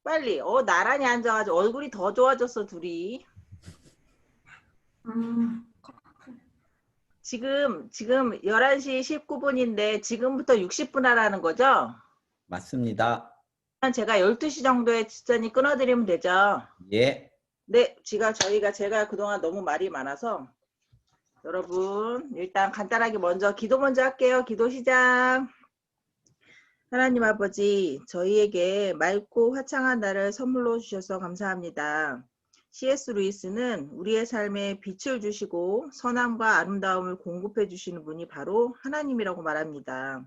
빨리. 나란히 앉아가지고 얼굴이 더 좋아졌어, 둘이. 음, 지금 11시 19분인데 지금부터 60분 하라는 거죠? 맞습니다. 제가 12시 정도에 지선이 끊어드리면 되죠? 예. 네, 제가 그동안 너무 말이 많아서 여러분 일단 간단하게 먼저 기도 먼저 할게요. 기도 시작. 하나님 아버지, 저희에게 맑고 화창한 날을 선물로 주셔서 감사합니다. C.S. 루이스는 우리의 삶에 빛을 주시고 선함과 아름다움을 공급해 주시는 분이 바로 하나님이라고 말합니다.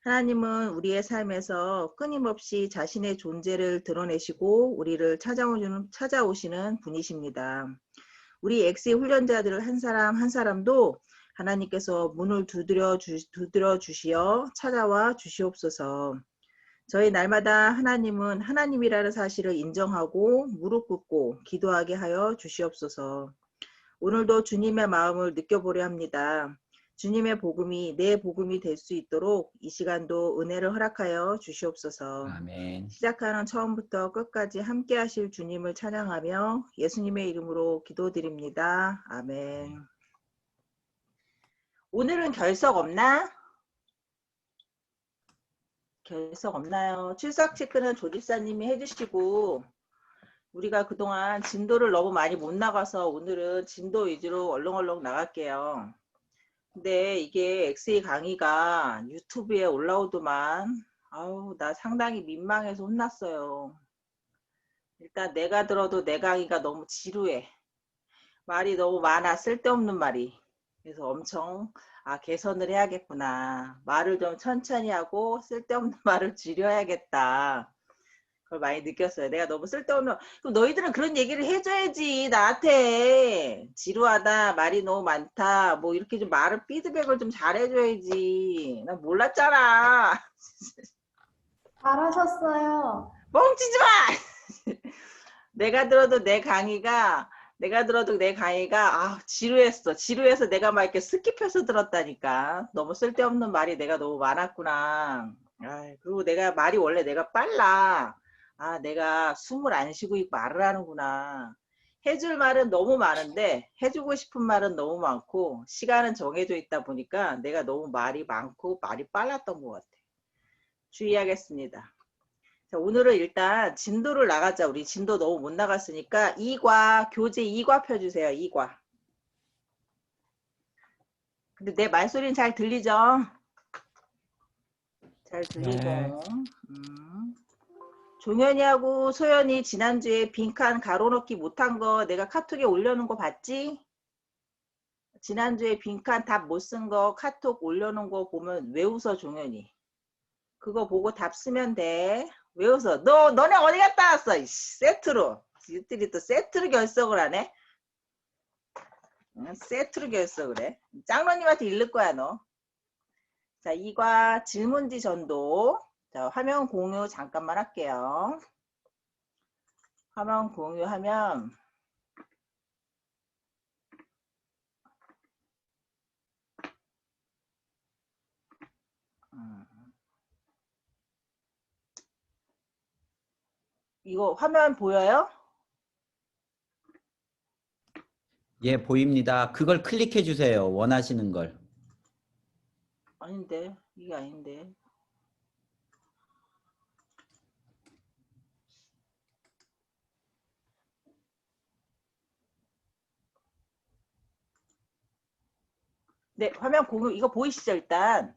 하나님은 우리의 삶에서 끊임없이 자신의 존재를 드러내시고 우리를 찾아오시는 분이십니다. 우리 엑스 훈련자들 한 사람 한 사람도 하나님께서 문을 두드려 주시어 찾아와 주시옵소서. 저희 날마다 하나님은 하나님이라는 사실을 인정하고 무릎 꿇고 기도하게 하여 주시옵소서. 오늘도 주님의 마음을 느껴보려 합니다. 주님의 복음이 내 복음이 될 수 있도록 이 시간도 은혜를 허락하여 주시옵소서. 아멘. 시작하는 처음부터 끝까지 함께 하실 주님을 찬양하며 예수님의 이름으로 기도드립니다. 아멘. 오늘은 결석 없나? 결석 없나요? 출석 체크는 조집사님이 해주시고 우리가 그동안 진도를 너무 많이 못 나가서 오늘은 진도 위주로 얼렁얼렁 나갈게요. 근데 이게 엑세이 강의가 유튜브에 올라오더만 아우 나 상당히 민망해서 혼났어요. 일단 내가 들어도 내 강의가 너무 지루해. 말이 너무 많아. 쓸데없는 말이. 그래서 엄청 개선을 해야겠구나. 말을 좀 천천히 하고 쓸데없는 말을 줄여야겠다. 그걸 많이 느꼈어요. 내가 너무 쓸데없는 그럼 너희들은 그런 얘기를 해줘야지 나한테. 지루하다, 말이 너무 많다, 뭐 이렇게 좀 말을 피드백을 좀 잘해줘야지. 난 몰랐잖아. 잘하셨어요. 멍치지 마. 내가 들어도 내 강의가 지루했어. 지루해서 내가 막 이렇게 스킵해서 들었다니까. 너무 쓸데없는 말이 내가 너무 많았구나. 그리고 원래 내가 빨라. 내가 숨을 안 쉬고 말을 하는구나. 해줄 말은 너무 많은데 해주고 싶은 말은 너무 많고 시간은 정해져 있다 보니까 내가 너무 말이 많고 말이 빨랐던 것 같아. 주의하겠습니다. 자, 오늘은 일단 진도를 나가자. 우리 진도 너무 못 나갔으니까 교재 2과 펴주세요. 2과. 근데 내 말소리는 잘 들리죠? 잘 들리고. 네. 종현이하고 소연이 지난주에 빈칸 가로넣기 못한 거 내가 카톡에 올려놓은 거 봤지? 지난주에 빈칸 답 못 쓴 거 카톡 올려놓은 거 보면 왜 웃어 종현이? 그거 보고 답 쓰면 돼. 왜 웃어? 너네 어디 갔다 왔어? 세트로. 이들이 또 세트로 결석을 하네? 세트로 결석을 해. 짱로님한테 읽을 거야 너. 자, 이과 질문지 전도. 자, 화면 공유 잠깐만 할게요. 화면 공유하면 이거 화면 보여요? 예, 보입니다. 그걸 클릭해 주세요. 원하시는 걸. 아닌데 이게 아닌데. 네, 화면 공유 이거 보이시죠 일단?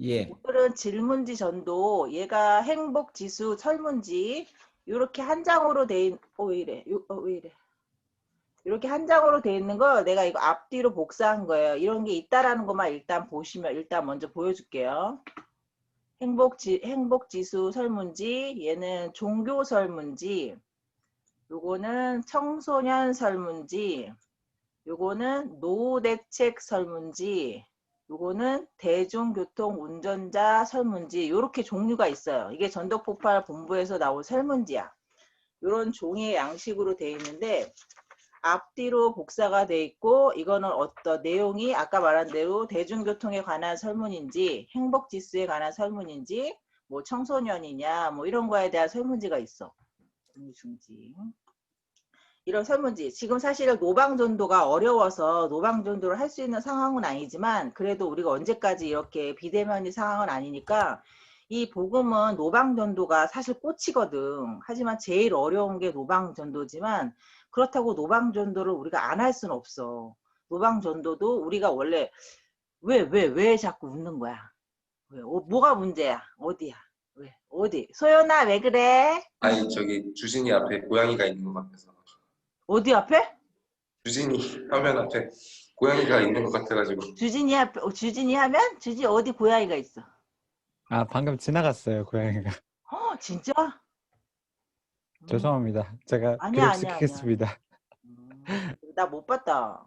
예. 오늘은 질문지 전도 얘가 행복지수 설문지 이렇게 한 장으로 왜 이래? 왜 이래? 이렇게 한 장으로 돼 있는 거 내가 이거 앞뒤로 복사한 거예요. 이런 게 있다라는 것만 일단 보시면 일단 먼저 보여줄게요. 행복지수 설문지, 얘는 종교 설문지, 요거는 청소년 설문지, 요거는 노후대책 설문지, 요거는 대중교통 운전자 설문지, 이렇게 종류가 있어요. 이게 전덕폭발 본부에서 나온 설문지야. 이런 종이의 양식으로 되어 있는데 앞뒤로 복사가 돼 있고 이거는 어떤 내용이 아까 말한 대로 대중교통에 관한 설문인지 행복지수에 관한 설문인지 뭐 청소년이냐 뭐 이런 거에 대한 설문지가 있어. 등중지. 이런 설문지. 지금 사실 노방전도가 어려워서 노방전도를 할 수 있는 상황은 아니지만 그래도 우리가 언제까지 이렇게 비대면이 상황은 아니니까 이 복음은 노방전도가 사실 꽃이거든. 하지만 제일 어려운 게 노방전도지만 그렇다고 노방전도를 우리가 안 할 수는 없어. 노방전도도 우리가 원래 왜 자꾸 웃는 거야? 왜? 뭐가 문제야? 어디야? 왜? 어디? 소연아 왜 그래? 아니 저기 주진이 앞에 고양이가 있는 것 같아서. 어디 앞에? 주진이 화면 앞에 고양이가 있는 것 같아가지고. 주진이 앞에 주진이 하면 주진 어디 고양이가 있어? 아, 방금 지나갔어요, 고양이가. 진짜? 죄송합니다. 제가 아니야. 교육시키겠습니다. 나 못 봤다.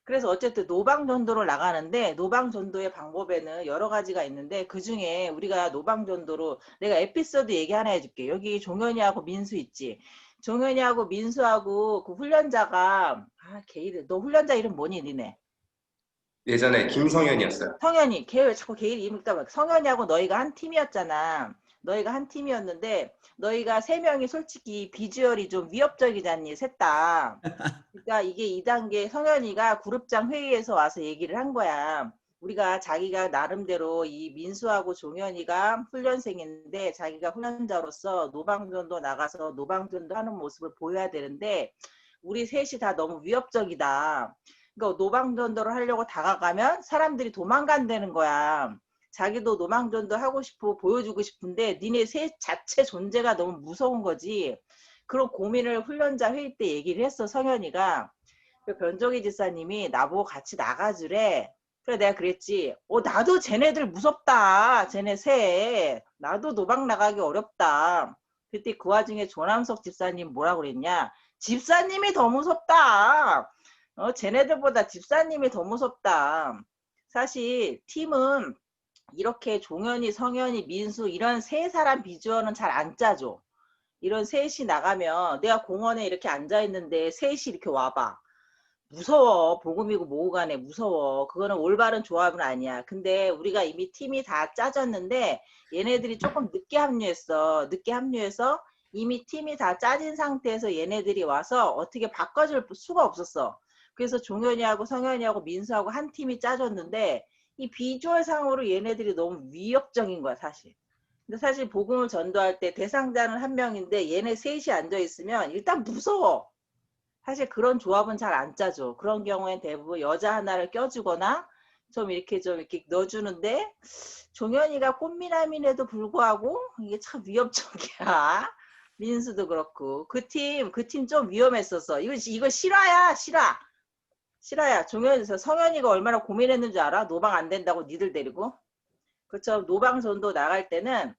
그래서 어쨌든 노방전도를 나가는데 노방전도의 방법에는 여러 가지가 있는데 그중에 우리가 노방전도로 내가 에피소드 얘기 하나 해줄게. 여기 종현이하고 민수 있지. 종현이하고 민수하고 그 훈련자가 걔 이름 너 훈련자 이름 뭐니 니네? 예전에 김성현이었어요. 성현이 걔 왜 자꾸 걔 이름 읽다 성현이하고 너희가 한 팀이었잖아. 너희가 한 팀이었는데 너희가 세 명이 솔직히 비주얼이 좀 위협적이잖니 셋 다. 그러니까 이게 2단계 성현이가 그룹장 회의에서 와서 얘기를 한 거야. 우리가 자기가 나름대로 이 민수하고 종현이가 훈련생인데 자기가 훈련자로서 노방전도 나가서 노방전도 하는 모습을 보여야 되는데 우리 셋이 다 너무 위협적이다. 그러니까 노방전도를 하려고 다가가면 사람들이 도망간다는 거야. 자기도 노방전도 하고 싶고 보여주고 싶은데 니네 셋 자체 존재가 너무 무서운 거지. 그런 고민을 훈련자 회의 때 얘기를 했어. 성현이가. 변종희 지사님이 나보고 같이 나가주래. 그래 내가 그랬지. 나도 쟤네들 무섭다. 쟤네 셋. 나도 노방 나가기 어렵다. 그때 그 와중에 조남석 집사님 뭐라고 그랬냐. 집사님이 더 무섭다. 쟤네들보다 집사님이 더 무섭다. 사실 팀은 이렇게 종현이, 성현이, 민수 이런 세 사람 비주얼은 잘 안 짜줘. 이런 셋이 나가면 내가 공원에 이렇게 앉아있는데 셋이 이렇게 와봐. 무서워. 복음이고 뭐고 간에 무서워. 그거는 올바른 조합은 아니야. 근데 우리가 이미 팀이 다 짜졌는데 얘네들이 조금 늦게 합류했어. 늦게 합류해서 이미 팀이 다 짜진 상태에서 얘네들이 와서 어떻게 바꿔줄 수가 없었어. 그래서 종현이하고 성현이하고 민수하고 한 팀이 짜졌는데 이 비주얼 상으로 얘네들이 너무 위협적인 거야 사실. 근데 사실 복음을 전도할 때 대상자는 한 명인데 얘네 셋이 앉아있으면 일단 무서워. 사실 그런 조합은 잘 안 짜죠. 그런 경우엔 대부분 여자 하나를 껴주거나 좀 이렇게 넣어주는데 종현이가 꽃미남임에도 불구하고 이게 참 위협적이야. 민수도 그렇고 그 팀 좀 위험했었어. 이거 실화야 실화. 실화야. 성현이가 얼마나 고민했는 줄 알아? 노방 안 된다고 니들 데리고. 그렇죠. 노방전도 나갈 때는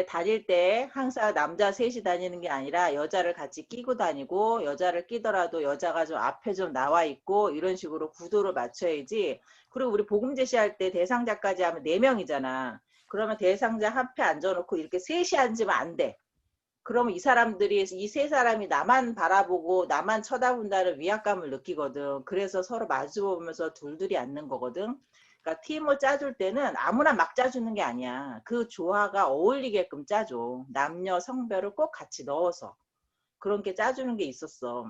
다닐 때 항상 남자 셋이 다니는 게 아니라 여자를 같이 끼고 다니고 여자를 끼더라도 여자가 좀 앞에 좀 나와 있고 이런 식으로 구도를 맞춰야지. 그리고 우리 복음 제시할 때 대상자까지 하면 4명이잖아. 그러면 대상자 앞에 앉아놓고 이렇게 셋이 앉으면 안 돼. 그러면 이 사람들이 이 세 사람이 나만 바라보고 나만 쳐다본다는 위압감을 느끼거든. 그래서 서로 마주보면서 둘둘이 앉는 거거든. 그러니까 팀을 짜줄 때는 아무나 막 짜주는 게 아니야. 그 조화가 어울리게끔 짜줘. 남녀 성별을 꼭 같이 넣어서 그런 게 짜주는 게 있었어.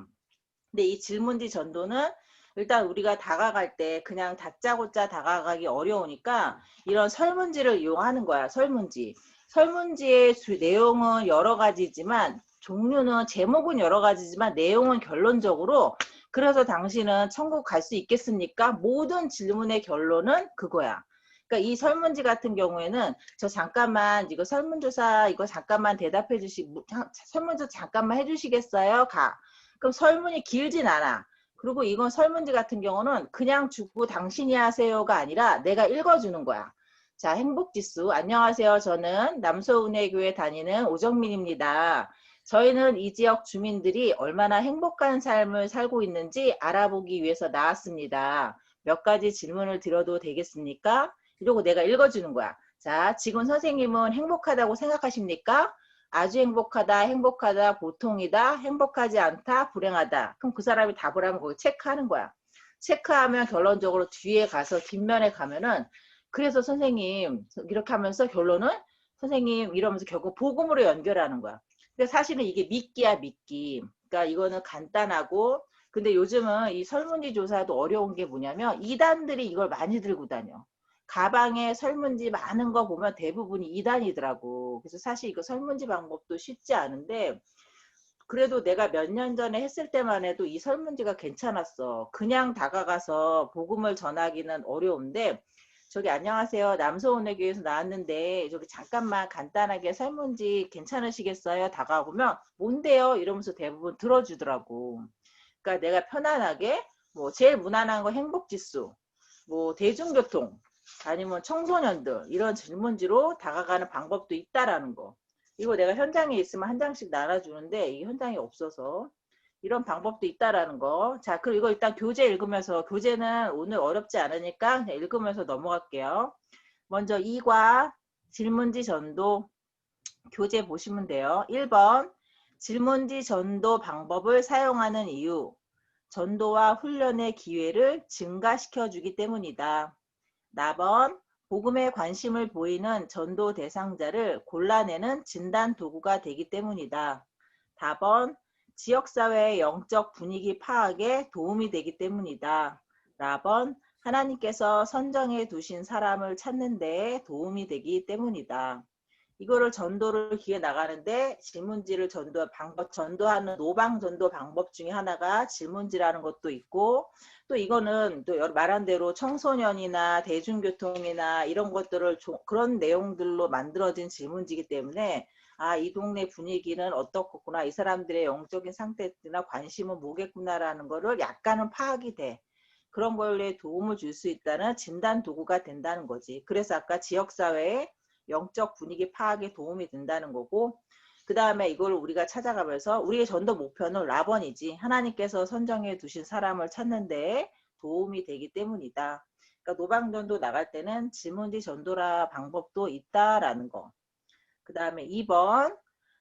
근데 이 질문지 전도는 일단 우리가 다가갈 때 그냥 다짜고짜 다가가기 어려우니까 이런 설문지를 이용하는 거야. 설문지의 내용은 여러 가지지만 종류는 제목은 여러 가지지만 내용은 결론적으로 그래서 당신은 천국 갈 수 있겠습니까? 모든 질문의 결론은 그거야. 그러니까 이 설문지 같은 경우에는 저 잠깐만 이거 설문조사 이거 잠깐만 대답해 설문조사 잠깐만 해주시겠어요? 가. 그럼 설문이 길진 않아. 그리고 이건 설문지 같은 경우는 그냥 주고 당신이 하세요가 아니라 내가 읽어주는 거야. 자, 행복지수. 안녕하세요. 저는 남서은혜교회 다니는 오정민입니다. 저희는 이 지역 주민들이 얼마나 행복한 삶을 살고 있는지 알아보기 위해서 나왔습니다. 몇 가지 질문을 드려도 되겠습니까? 이러고 내가 읽어주는 거야. 자, 지금 선생님은 행복하다고 생각하십니까? 아주 행복하다, 행복하다, 보통이다, 행복하지 않다, 불행하다. 그럼 그 사람이 답을 하면 거기 체크하는 거야. 체크하면 결론적으로 뒤에 가서 뒷면에 가면은 그래서 선생님 이렇게 하면서 결론은 선생님 이러면서 결국 복음으로 연결하는 거야. 그러니까 사실은 이게 미끼야, 미끼. 그러니까 이거는 간단하고, 근데 요즘은 이 설문지 조사도 어려운 게 뭐냐면 이단들이 이걸 많이 들고 다녀. 가방에 설문지 많은 거 보면 대부분이 2단이더라고. 그래서 사실 이거 설문지 방법도 쉽지 않은데 그래도 내가 몇 년 전에 했을 때만 해도 이 설문지가 괜찮았어. 그냥 다가가서 복음을 전하기는 어려운데 저기 안녕하세요. 남서운회교에서 나왔는데 저기 잠깐만 간단하게 설문지 괜찮으시겠어요? 다가오면 뭔데요? 이러면서 대부분 들어주더라고. 그러니까 내가 편안하게 뭐 제일 무난한 거 행복지수, 뭐 대중교통, 아니면 청소년들 이런 질문지로 다가가는 방법도 있다라는 거. 이거 내가 현장에 있으면 한 장씩 나눠주는데 이게 현장에 없어서 이런 방법도 있다라는 거. 자, 그리고 이거 일단 교재 읽으면서 교재는 오늘 어렵지 않으니까 그냥 읽으면서 넘어갈게요. 먼저 2과 질문지 전도 교재 보시면 돼요. 1번 질문지 전도 방법을 사용하는 이유. 전도와 훈련의 기회를 증가시켜 주기 때문이다. 4번 복음에 관심을 보이는 전도 대상자를 골라내는 진단 도구가 되기 때문이다. 4번 지역사회의 영적 분위기 파악에 도움이 되기 때문이다. 4번 하나님께서 선정해 두신 사람을 찾는 데에 도움이 되기 때문이다. 이거를 전도를 기회 나가는데 질문지를 전도하는 노방 전도 방법 중에 하나가 질문지라는 것도 있고 또 이거는 또 말한 대로 청소년이나 대중교통이나 이런 것들을 그런 내용들로 만들어진 질문지이기 때문에 아, 이 동네 분위기는 어떻구나, 이 사람들의 영적인 상태나 관심은 뭐겠구나라는 거를 약간은 파악이 돼. 그런 걸로 도움을 줄 수 있다는 진단 도구가 된다는 거지. 그래서 아까 지역사회에 영적 분위기 파악에 도움이 된다는 거고 그 다음에 이걸 우리가 찾아가면서 우리의 전도 목표는 라번이지 하나님께서 선정해 두신 사람을 찾는 데 도움이 되기 때문이다. 그러니까 노방전도 나갈 때는 질문지 전도라 방법도 있다라는 거. 그 다음에 2번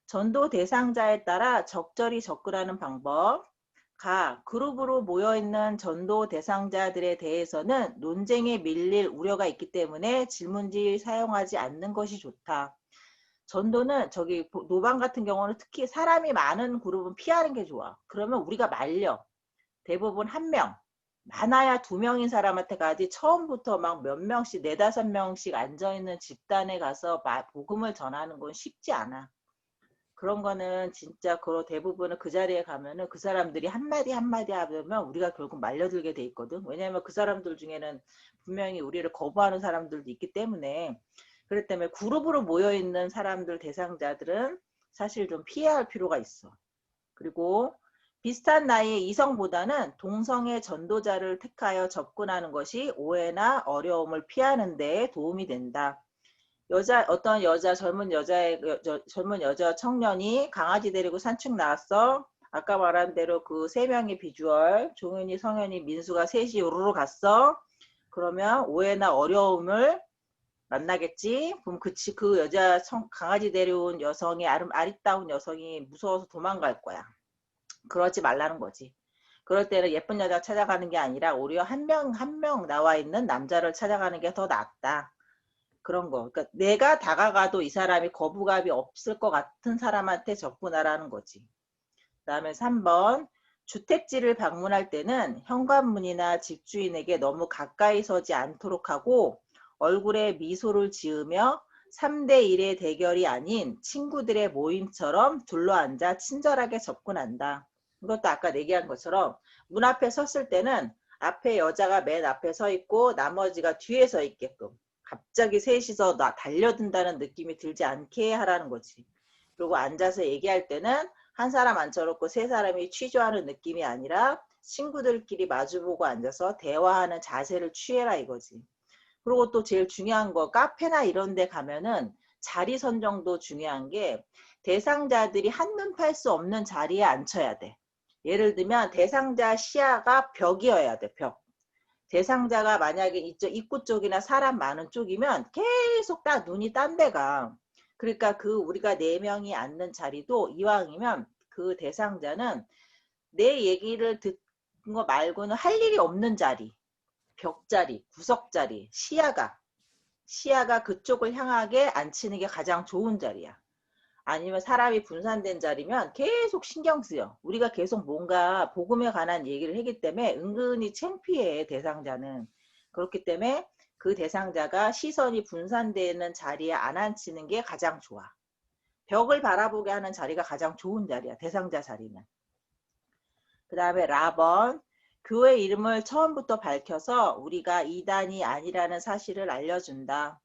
전도 대상자에 따라 적절히 접근하는 방법. 그룹으로 모여있는 전도 대상자들에 대해서는 논쟁에 밀릴 우려가 있기 때문에 질문지 사용하지 않는 것이 좋다. 전도는 저기 노방 같은 경우는 특히 사람이 많은 그룹은 피하는 게 좋아. 그러면 우리가 말려. 대부분 한 명, 많아야 2명인 사람한테 가지 처음부터 막 몇 명씩, 4, 5명씩 앉아있는 집단에 가서 복음을 전하는 건 쉽지 않아. 그런 거는 진짜 대부분은 그 자리에 가면은 그 사람들이 한마디 하면 우리가 결국 말려들게 돼 있거든. 왜냐하면 그 사람들 중에는 분명히 우리를 거부하는 사람들도 있기 때문에 그렇기 때문에 그룹으로 모여있는 사람들 대상자들은 사실 좀 피해야 할 필요가 있어. 그리고 비슷한 나이의 이성보다는 동성의 전도자를 택하여 접근하는 것이 오해나 어려움을 피하는 데 도움이 된다. 어떤 젊은 여자 청년이 강아지 데리고 산책 나왔어. 아까 말한 대로 그 3명의 비주얼, 종현이, 성현이, 민수가 셋이 우르르 갔어. 그러면 오해나 어려움을 만나겠지. 그럼 그 여자 강아지 데려온 여성이 아리따운 여성이 무서워서 도망갈 거야. 그러지 말라는 거지. 그럴 때는 예쁜 여자 찾아가는 게 아니라 오히려 한 명 나와 있는 남자를 찾아가는 게 더 낫다. 그런 거. 그러니까 내가 다가가도 이 사람이 거부감이 없을 것 같은 사람한테 접근하라는 거지. 그 다음에 3번. 주택지를 방문할 때는 현관문이나 집주인에게 너무 가까이 서지 않도록 하고 얼굴에 미소를 지으며 3대1의 대결이 아닌 친구들의 모임처럼 둘러앉아 친절하게 접근한다. 이것도 아까 얘기한 것처럼 문 앞에 섰을 때는 앞에 여자가 맨 앞에 서 있고 나머지가 뒤에 서 있게끔 갑자기 셋이서 달려든다는 느낌이 들지 않게 하라는 거지. 그리고 앉아서 얘기할 때는 한 사람 앉혀놓고 3사람이 취조하는 느낌이 아니라 친구들끼리 마주보고 앉아서 대화하는 자세를 취해라 이거지. 그리고 또 제일 중요한 거 카페나 이런 데 가면은 자리 선정도 중요한 게 대상자들이 한눈 팔 수 없는 자리에 앉혀야 돼. 예를 들면 대상자 시야가 벽이어야 돼. 벽. 대상자가 만약에 이쪽 입구 쪽이나 사람 많은 쪽이면 계속 딱 눈이 딴 데가. 그러니까 우리가 4명이 앉는 자리도 이왕이면 그 대상자는 내 얘기를 듣는 거 말고는 할 일이 없는 자리, 벽자리, 구석자리, 시야가 그쪽을 향하게 앉히는 게 가장 좋은 자리야. 아니면 사람이 분산된 자리면 계속 신경 쓰여. 우리가 계속 뭔가 복음에 관한 얘기를 하기 때문에 은근히 창피해, 대상자는. 그렇기 때문에 그 대상자가 시선이 분산되는 자리에 안 앉히는 게 가장 좋아. 벽을 바라보게 하는 자리가 가장 좋은 자리야, 대상자 자리는. 그 다음에 라번, 교회 이름을 처음부터 밝혀서 우리가 이단이 아니라는 사실을 알려준다.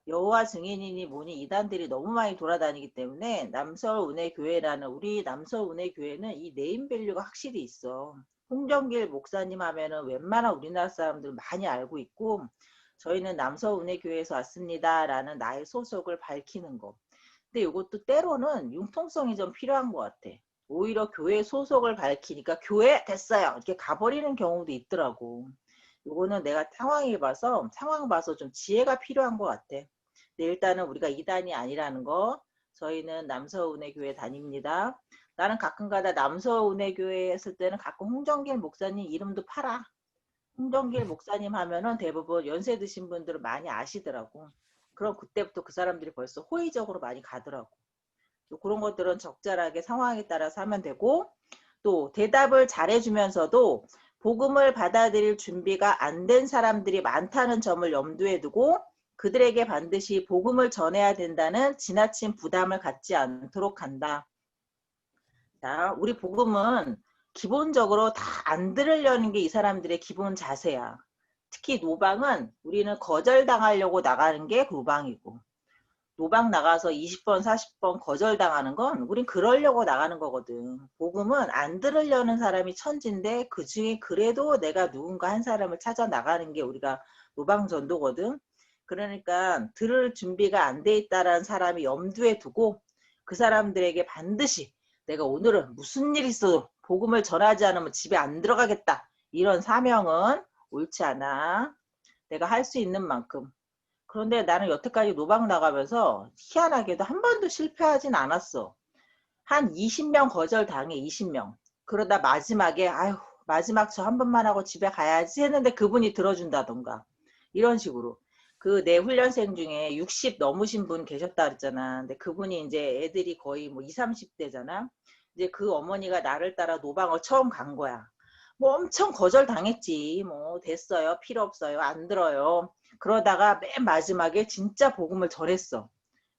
여호와 증인이니 뭐니 이단들이 너무 많이 돌아다니기 때문에 남서운해교회라는 우리 남서운해교회는 이 네임밸류가 확실히 있어. 홍정길 목사님 하면은 웬만한 우리나라 사람들 많이 알고 있고, 저희는 남서운해교회에서 왔습니다 라는 나의 소속을 밝히는 거. 근데 이것도 때로는 융통성이 좀 필요한 것 같아. 오히려 교회 소속을 밝히니까 교회 됐어요 이렇게 가버리는 경우도 있더라고. 이거는 내가 상황 봐서 좀 지혜가 필요한 것 같아. 근데 일단은 우리가 이단이 아니라는 거, 저희는 남서운해교회 다닙니다. 나는 가끔가다 남서운해교회에 있을 때는 가끔 홍정길 목사님 이름도 팔아. 홍정길 목사님 하면은 대부분 연세 드신 분들은 많이 아시더라고. 그럼 그때부터 그 사람들이 벌써 호의적으로 많이 가더라고. 또 그런 것들은 적절하게 상황에 따라서 하면 되고, 또 대답을 잘해주면서도 복음을 받아들일 준비가 안 된 사람들이 많다는 점을 염두에 두고 그들에게 반드시 복음을 전해야 된다는 지나친 부담을 갖지 않도록 한다. 자, 우리 복음은 기본적으로 다 안 들으려는 게 이 사람들의 기본 자세야. 특히 노방은 우리는 거절당하려고 나가는 게 노방이고, 노방 나가서 20번, 40번 거절당하는 건 우린 그러려고 나가는 거거든. 복음은 안 들으려는 사람이 천진데 그 중에 그래도 내가 누군가 한 사람을 찾아 나가는 게 우리가 노방 전도거든. 그러니까 들을 준비가 안 돼 있다라는 사람이 염두에 두고 그 사람들에게 반드시 내가 오늘은 무슨 일 있어도 복음을 전하지 않으면 집에 안 들어가겠다. 이런 사명은 옳지 않아. 내가 할 수 있는 만큼. 그런데 나는 여태까지 노방 나가면서 희한하게도 한 번도 실패하진 않았어. 한 20명 거절당해, 20명. 그러다 마지막에 아유 마지막 저 한 번만 하고 집에 가야지 했는데 그분이 들어준다던가. 이런 식으로. 그 내 훈련생 중에 60 넘으신 분 계셨다 그랬잖아. 근데 그분이 이제 애들이 거의 뭐 20, 30대잖아. 이제 그 어머니가 나를 따라 노방을 처음 간 거야. 뭐 엄청 거절당했지. 뭐 됐어요. 필요 없어요. 안 들어요. 그러다가 맨 마지막에 진짜 복음을 전했어.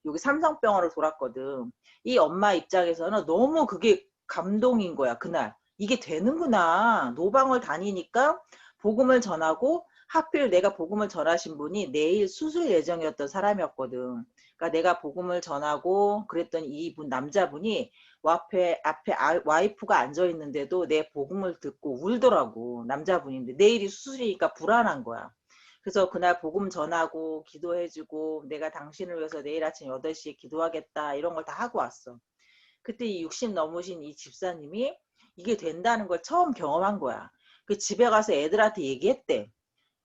여기 삼성병원을 돌았거든. 이 엄마 입장에서는 너무 그게 감동인 거야. 그날. 이게 되는구나. 노방을 다니니까 복음을 전하고 하필 내가 복음을 전하신 분이 내일 수술 예정이었던 사람이었거든. 그러니까 내가 복음을 전하고 그랬더니 이분 남자분이 앞에 와이프가 앉아있는데도 내 복음을 듣고 울더라고. 남자분인데 내일이 수술이니까 불안한 거야. 그래서 그날 복음 전하고 기도해주고 내가 당신을 위해서 내일 아침 8시에 기도하겠다 이런 걸 다 하고 왔어. 그때 이 60 넘으신 이 집사님이 이게 된다는 걸 처음 경험한 거야. 그 집에 가서 애들한테 얘기했대.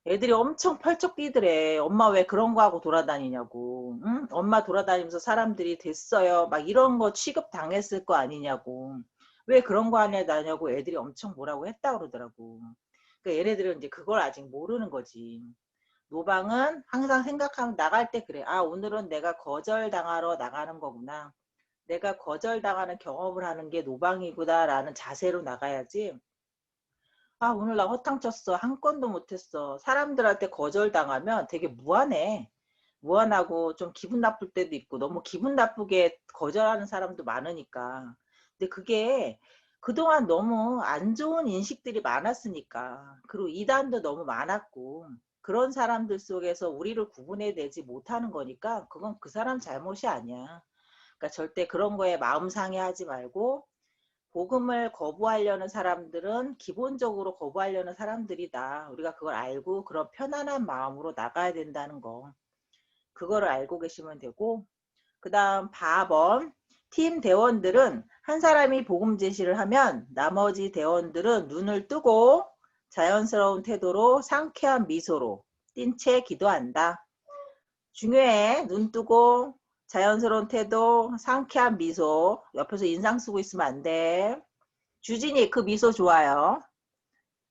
애들이 엄청 펄쩍 뛰더래. 엄마 왜 그런 거 하고 돌아다니냐고. 응? 엄마 돌아다니면서 사람들이 됐어요. 막 이런 거 취급 당했을 거 아니냐고. 왜 그런 거 하냐고 애들이 엄청 뭐라고 했다 그러더라고. 그러니까 얘네들은 이제 그걸 아직 모르는 거지. 노방은 항상 생각하면 나갈 때 그래. 아 오늘은 내가 거절당하러 나가는 거구나. 내가 거절당하는 경험을 하는 게 노방이구나 라는 자세로 나가야지. 아 오늘 나 허탕쳤어. 한 건도 못했어. 사람들한테 거절당하면 되게 무안해. 무안하고 좀 기분 나쁠 때도 있고 너무 기분 나쁘게 거절하는 사람도 많으니까. 근데 그게 그동안 너무 안 좋은 인식들이 많았으니까. 그리고 이단도 너무 많았고 그런 사람들 속에서 우리를 구분해내지 못하는 거니까 그건 그 사람 잘못이 아니야. 그러니까 절대 그런 거에 마음 상해하지 말고 복음을 거부하려는 사람들은 기본적으로 거부하려는 사람들이다. 우리가 그걸 알고 그런 편안한 마음으로 나가야 된다는 거. 그거를 알고 계시면 되고, 그 다음 4번 팀 대원들은 한 사람이 복음 제시를 하면 나머지 대원들은 눈을 뜨고 자연스러운 태도로 상쾌한 미소로 띈 채 기도한다. 중요해. 눈 뜨고 자연스러운 태도, 상쾌한 미소. 옆에서 인상 쓰고 있으면 안 돼. 주진이 그 미소 좋아요.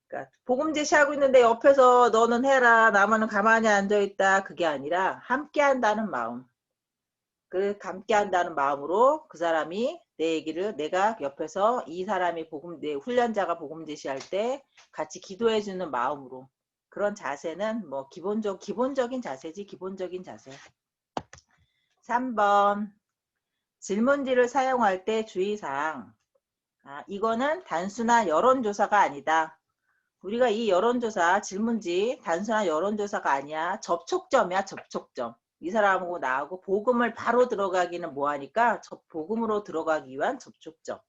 그러니까 복음 제시하고 있는데 옆에서 너는 해라 나만은 가만히 앉아있다 그게 아니라 함께 한다는 마음. 그 감게 한다는 마음으로 그 사람이 내 얘기를 내가 옆에서 이 사람이 내 훈련자가 복음 제시할 때 같이 기도해 주는 마음으로 그런 자세는 뭐 기본적인 자세지 기본적인 자세. 3번 질문지를 사용할 때 주의사항. 이거는 단순한 여론조사가 아니다. 우리가 이 여론조사 질문지 단순한 여론조사가 아니야. 접촉점이야 접촉점. 이 사람하고 나하고 복음을 바로 들어가기는 뭐하니까 복음으로 들어가기 위한 접촉점.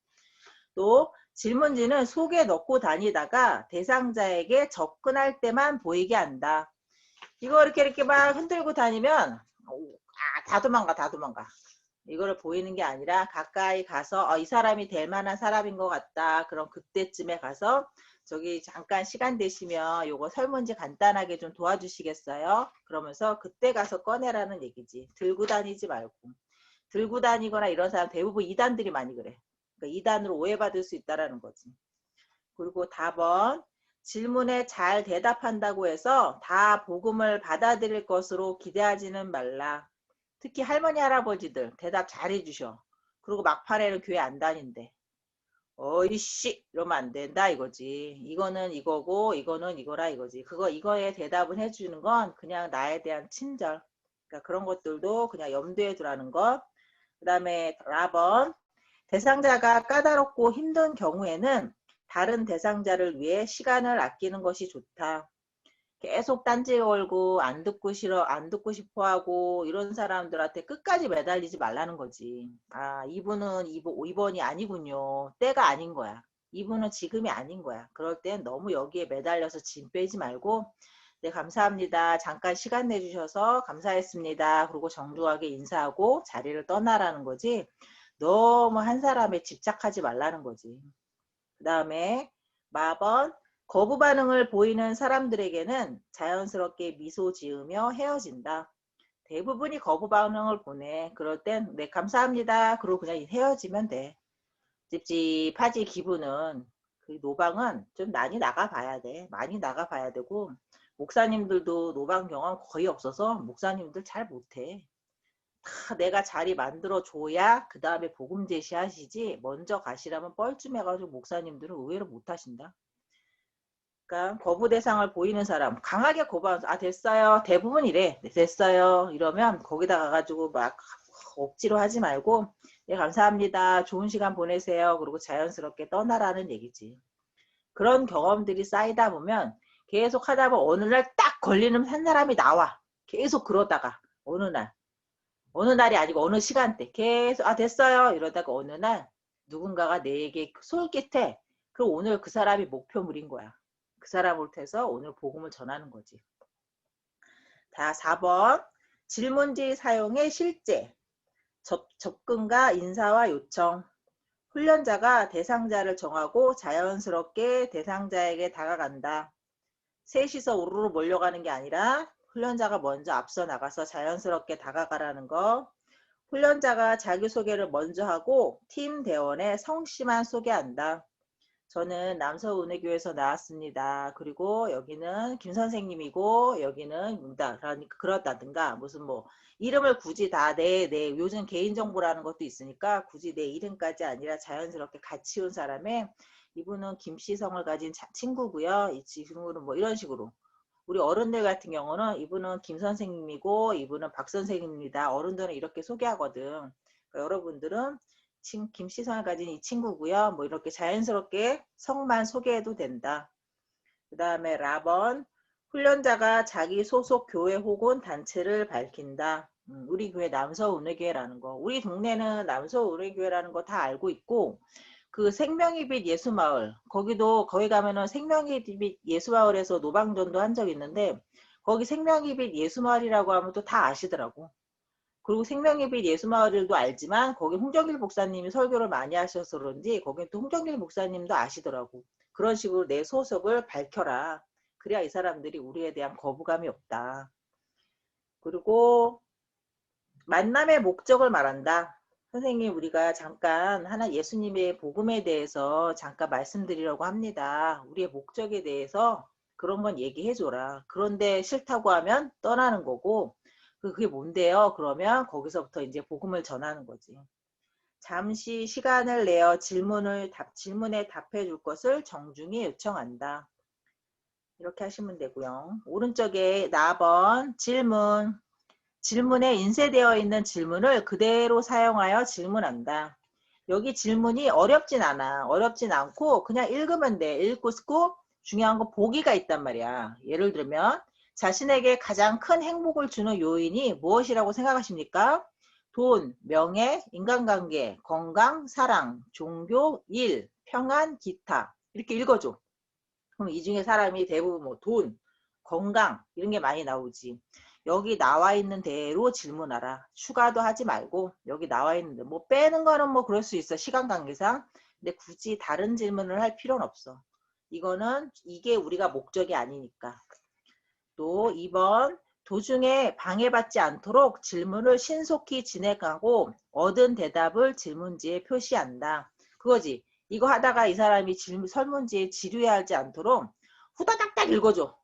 또 질문지는 속에 넣고 다니다가 대상자에게 접근할 때만 보이게 한다. 이거 이렇게 막 흔들고 다니면 다 도망가. 이거를 보이는 게 아니라 가까이 가서 이 사람이 될 만한 사람인 것 같다. 그럼 그때쯤에 가서 저기 잠깐 시간 되시면 요거 설문지 간단하게 좀 도와주시겠어요? 그러면서 그때 가서 꺼내라는 얘기지. 들고 다니지 말고. 들고 다니거나 이런 사람 대부분 이단들이 많이 그래. 그러니까 이단으로 오해받을 수 있다는 거지. 그리고 답은 질문에 잘 대답한다고 해서 다 복음을 받아들일 것으로 기대하지는 말라. 특히 할머니 할아버지들 대답 잘 해주셔. 그리고 막판에는 교회 안 다닌대. 어이씨 이러면 안 된다 이거지. 이거는 이거고 이거는 이거라 이거지. 이거에 대답은 해주는 건 그냥 나에 대한 친절. 그러니까 그런 것들도 그냥 염두에 두라는 것. 그 다음에 라번 대상자가 까다롭고 힘든 경우에는 다른 대상자를 위해 시간을 아끼는 것이 좋다. 계속 딴지 걸고 안 듣고 싫어 안 듣고 싶어 하고 이런 사람들한테 끝까지 매달리지 말라는 거지. 이분은 2번이 아니군요. 때가 아닌 거야. 이분은 지금이 아닌 거야. 그럴 땐 너무 여기에 매달려서 짐 빼지 말고 네 감사합니다. 잠깐 시간 내주셔서 감사했습니다. 그리고 정중하게 인사하고 자리를 떠나라는 거지. 너무 한 사람에 집착하지 말라는 거지. 그 다음에 마번 거부 반응을 보이는 사람들에게는 자연스럽게 미소 지으며 헤어진다. 대부분이 거부 반응을 보내. 그럴 땐 네 감사합니다. 그러고 그냥 헤어지면 돼. 찝찝하지 기분은. 그 노방은 좀 많이 나가봐야 돼. 많이 나가봐야 되고 목사님들도 노방 경험 거의 없어서 목사님들 잘 못해. 다 내가 자리 만들어줘야 그 다음에 복음 제시하시지 먼저 가시라면 뻘쭘해가지고 목사님들은 의외로 못하신다. 그러니까 거부 대상을 보이는 사람 강하게 거부하면서 됐어요. 대부분 이래. 네, 됐어요. 이러면 거기다 가가지고 막 억지로 하지 말고 네 감사합니다. 좋은 시간 보내세요. 그리고 자연스럽게 떠나라는 얘기지. 그런 경험들이 쌓이다 보면 계속 하다 보면 어느 날 딱 걸리는 한 사람이 나와. 계속 그러다가 어느 날이 아니고 어느 시간대 계속 됐어요. 이러다가 어느 날 누군가가 내게 솔깃해. 그럼 오늘 그 사람이 목표물인 거야. 그 사람을 통해서 오늘 복음을 전하는 거지. 자, 4번 질문지 사용의 실제 접근과 인사와 요청. 훈련자가 대상자를 정하고 자연스럽게 대상자에게 다가간다. 셋이서 우르르 몰려가는 게 아니라 훈련자가 먼저 앞서 나가서 자연스럽게 다가가라는 거. 훈련자가 자기소개를 먼저 하고 팀 대원에 성씨만 소개한다. 저는 남서은혜교에서 나왔습니다. 그리고 여기는 김 선생님이고 여기는 그렇다든가 무슨 뭐 이름을 굳이 다 내 요즘 개인정보라는 것도 있으니까 굳이 내 이름까지 아니라 자연스럽게 같이 온 사람의 이분은 김씨성을 가진 친구고요. 이 친구는 뭐 이런 식으로 우리 어른들 같은 경우는 이분은 김 선생님이고 이분은 박 선생님입니다. 어른들은 이렇게 소개하거든. 그러니까 여러분들은 김씨성을 가진 이 친구고요. 뭐 이렇게 자연스럽게 성만 소개해도 된다. 그 다음에 라번 훈련자가 자기 소속 교회 혹은 단체를 밝힌다. 우리 교회 남서은혜교회라는 거. 우리 동네는 남서은혜교회라는 거 다 알고 있고 그 생명의 빛 예수마을 거기 가면은 생명의 빛 예수마을에서 노방전도 한 적 있는데 거기 생명의 빛 예수마을이라고 하면 또 다 아시더라고. 그리고 생명의 빛 예수마을도 알지만 거기 홍정길 목사님이 설교를 많이 하셔서 그런지 거기 또 홍정길 목사님도 아시더라고. 그런 식으로 내 소속을 밝혀라. 그래야 이 사람들이 우리에 대한 거부감이 없다. 그리고 만남의 목적을 말한다. 선생님 우리가 잠깐 하나 예수님의 복음에 대해서 잠깐 말씀드리려고 합니다. 우리의 목적에 대해서 그런 건 얘기해줘라. 그런데 싫다고 하면 떠나는 거고 그게 뭔데요? 그러면 거기서부터 이제 복음을 전하는 거지. 잠시 시간을 내어 질문에 답해 줄 것을 정중히 요청한다. 이렇게 하시면 되고요. 오른쪽에 4번 질문. 질문에 인쇄되어 있는 질문을 그대로 사용하여 질문한다. 여기 질문이 어렵진 않아. 어렵진 않고 그냥 읽으면 돼. 읽고 쓰고 중요한 건 보기가 있단 말이야. 예를 들면 자신에게 가장 큰 행복을 주는 요인이 무엇이라고 생각하십니까? 돈, 명예, 인간관계, 건강, 사랑, 종교, 일, 평안, 기타. 이렇게 읽어줘. 그럼 이 중에 사람이 대부분 뭐 돈, 건강 이런 게 많이 나오지. 여기 나와 있는 대로 질문하라. 추가도 하지 말고 여기 나와 있는데 뭐 빼는 거는 뭐 그럴 수 있어. 시간 관계상. 근데 굳이 다른 질문을 할 필요는 없어. 이거는 이게 우리가 목적이 아니니까. 또 2번 도중에 방해받지 않도록 질문을 신속히 진행하고 얻은 대답을 질문지에 표시한다. 그거지. 이거 하다가 이 사람이 설문지에 지루해하지 않도록 후다닥닥 읽어줘.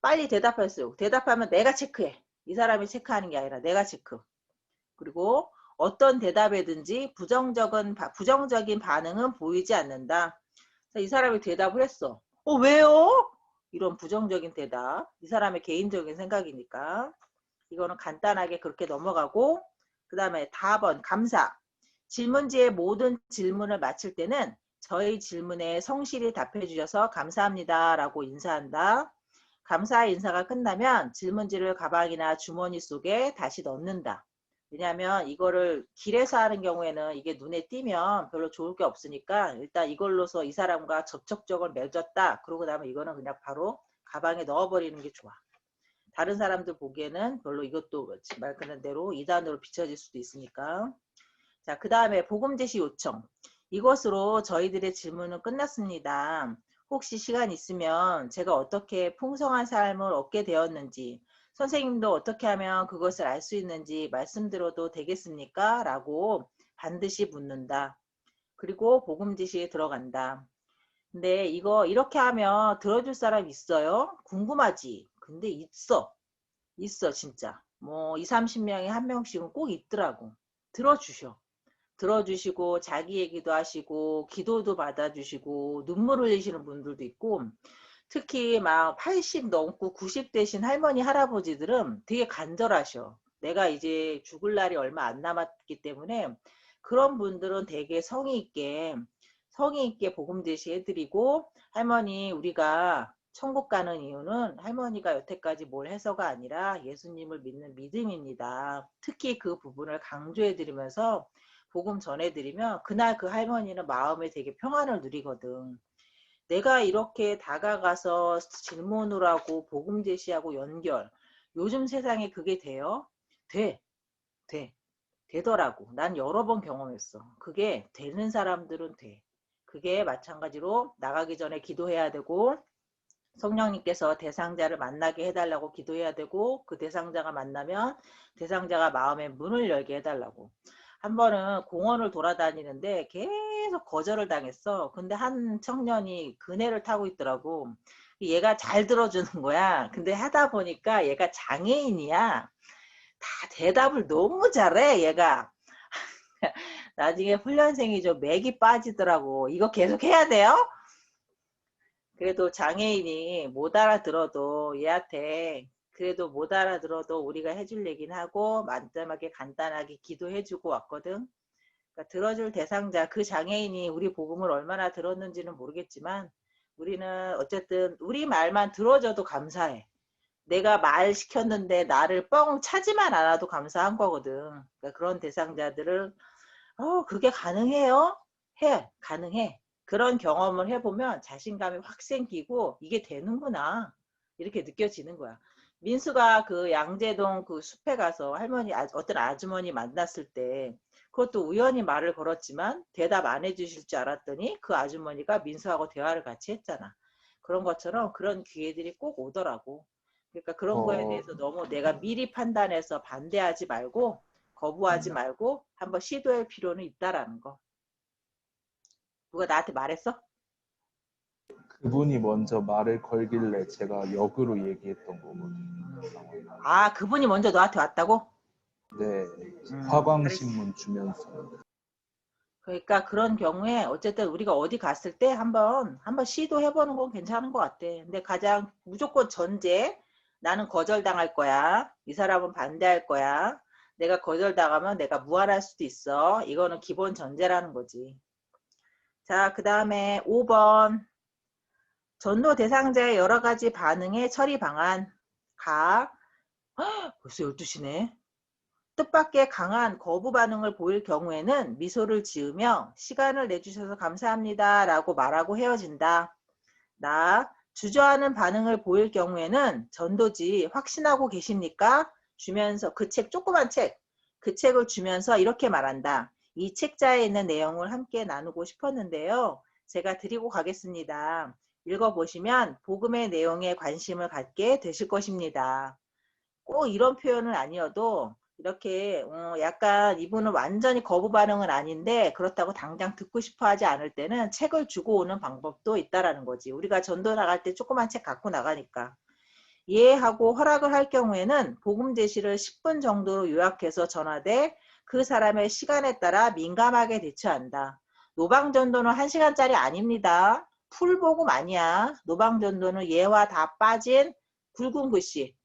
빨리 대답했어요. 대답하면 내가 체크해. 이 사람이 체크하는 게 아니라 내가 체크. 그리고 어떤 대답이든지 부정적인 반응은 보이지 않는다. 이 사람이 대답을 했어. 왜요? 이런 부정적인 대답. 이 사람의 개인적인 생각이니까. 이거는 간단하게 그렇게 넘어가고 그 다음에 4번 감사. 질문지의 모든 질문을 마칠 때는 저희 질문에 성실히 답해 주셔서 감사합니다 라고 인사한다. 감사 인사가 끝나면 질문지를 가방이나 주머니 속에 다시 넣는다. 왜냐하면 이거를 길에서 하는 경우에는 이게 눈에 띄면 별로 좋을 게 없으니까 일단 이걸로서 이 사람과 접촉적을 맺었다. 그러고 나면 이거는 그냥 바로 가방에 넣어버리는 게 좋아. 다른 사람들 보기에는 별로 이것도 말 그런 대로 이단으로 비춰질 수도 있으니까. 자, 그 다음에 복음 제시 요청. 이것으로 저희들의 질문은 끝났습니다. 혹시 시간 있으면 제가 어떻게 풍성한 삶을 얻게 되었는지, 선생님도 어떻게 하면 그것을 알 수 있는지 말씀드려도 되겠습니까? 라고 반드시 묻는다. 그리고 복음 제시에 들어간다. 근데 이거 이렇게 하면 들어줄 사람 있어요? 궁금하지? 근데 있어 진짜. 뭐 2, 30명에 한 명씩은 꼭 있더라고. 들어주시고 자기 얘기도 하시고 기도도 받아주시고 눈물 흘리시는 분들도 있고 특히 막 80 넘고 90 되신 할머니 할아버지들은 되게 간절하셔. 내가 이제 죽을 날이 얼마 안 남았기 때문에 그런 분들은 되게 성의 있게 복음 제시해드리고 할머니 우리가 천국 가는 이유는 할머니가 여태까지 뭘 해서가 아니라 예수님을 믿는 믿음입니다. 특히 그 부분을 강조해드리면서 복음 전해드리면 그날 그 할머니는 마음에 되게 평안을 누리거든. 내가 이렇게 다가가서 질문을 하고 복음 제시하고 연결. 요즘 세상에 그게 돼요? 돼. 되더라고. 난 여러 번 경험했어. 그게 되는 사람들은 돼. 그게 마찬가지로 나가기 전에 기도해야 되고 성령님께서 대상자를 만나게 해달라고 기도해야 되고 그 대상자가 만나면 대상자가 마음의 문을 열게 해달라고. 한 번은 공원을 돌아다니는데 계속 거절을 당했어. 근데 한 청년이 그네를 타고 있더라고. 얘가 잘 들어주는 거야. 근데 하다 보니까 얘가 장애인이야. 다 대답을 너무 잘해 얘가. 나중에 훈련생이 좀 맥이 빠지더라고. 이거 계속 해야 돼요? 그래도 장애인이 못 알아들어도 얘한테 그래도 못 알아들어도 우리가 해줄 얘기는 하고 만점하게 간단하게 기도해주고 왔거든. 그러니까 들어줄 대상자 그 장애인이 우리 복음을 얼마나 들었는지는 모르겠지만 우리는 어쨌든 우리 말만 들어줘도 감사해. 내가 말 시켰는데 나를 뻥 차지만 않아도 감사한 거거든. 그러니까 그런 대상자들을 그게 가능해요? 가능해. 그런 경험을 해보면 자신감이 확 생기고 이게 되는구나. 이렇게 느껴지는 거야. 민수가 그 양재동 그 숲에 가서 어떤 아주머니 만났을 때 그것도 우연히 말을 걸었지만 대답 안 해주실 줄 알았더니 그 아주머니가 민수하고 대화를 같이 했잖아. 그런 것처럼 그런 기회들이 꼭 오더라고. 그러니까 그런 거에 대해서 너무 내가 미리 판단해서 반대하지 말고 거부하지 말고 한번 시도할 필요는 있다라는 거. 누가 나한테 말했어? 그분이 먼저 말을 걸길래 제가 역으로 얘기했던 거거든요. 아, 그분이 먼저 너한테 왔다고? 네, 잘했어. 화광신문 주면서. 그러니까 그런 경우에 어쨌든 우리가 어디 갔을 때 한번 시도해보는 건 괜찮은 것 같아. 근데 가장 무조건 전제, 나는 거절당할 거야. 이 사람은 반대할 거야. 내가 거절당하면 내가 무한할 수도 있어. 이거는 기본 전제라는 거지. 자, 그 다음에 5번. 전도 대상자의 여러 가지 반응의 처리 방안. 가. 벌써 12시네. 뜻밖의 강한 거부 반응을 보일 경우에는 미소를 지으며 시간을 내주셔서 감사합니다 라고 말하고 헤어진다. 나 주저하는 반응을 보일 경우에는 전도지 확신하고 계십니까? 주면서 그 책, 조그만 책, 그 책을 주면서 이렇게 말한다. 이 책자에 있는 내용을 함께 나누고 싶었는데요. 제가 드리고 가겠습니다. 읽어보시면 복음의 내용에 관심을 갖게 되실 것입니다. 꼭 이런 표현은 아니어도 이렇게 약간 이분은 완전히 거부 반응은 아닌데 그렇다고 당장 듣고 싶어 하지 않을 때는 책을 주고 오는 방법도 있다라는 거지. 우리가 전도 나갈 때 조그만 책 갖고 나가니까. 이해하고 허락을 할 경우에는 복음 제시를 10분 정도로 요약해서 전하되 그 사람의 시간에 따라 민감하게 대처한다. 노방전도는 1시간짜리 아닙니다. 풀복음 아니야. 노방전도는 예와 다 빠진 굵은 글씨.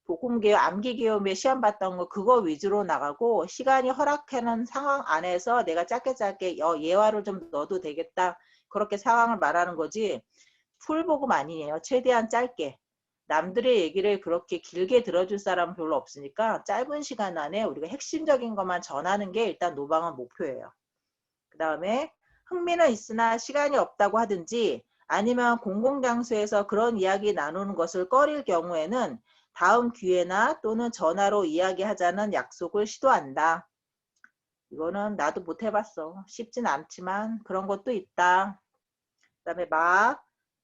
복음개요, 암기개요에 시험 봤던 거 그거 위주로 나가고 시간이 허락하는 상황 안에서 내가 짧게 예화를 좀 넣어도 되겠다. 그렇게 상황을 말하는 거지. 풀복음 아니에요. 최대한 짧게. 남들의 얘기를 그렇게 길게 들어줄 사람은 별로 없으니까 짧은 시간 안에 우리가 핵심적인 것만 전하는 게 일단 노방은 목표예요. 그 다음에 흥미는 있으나 시간이 없다고 하든지 아니면 공공장소에서 그런 이야기 나누는 것을 꺼릴 경우에는 다음 기회나 또는 전화로 이야기하자는 약속을 시도한다. 이거는 나도 못 해봤어. 쉽진 않지만 그런 것도 있다. 그 다음에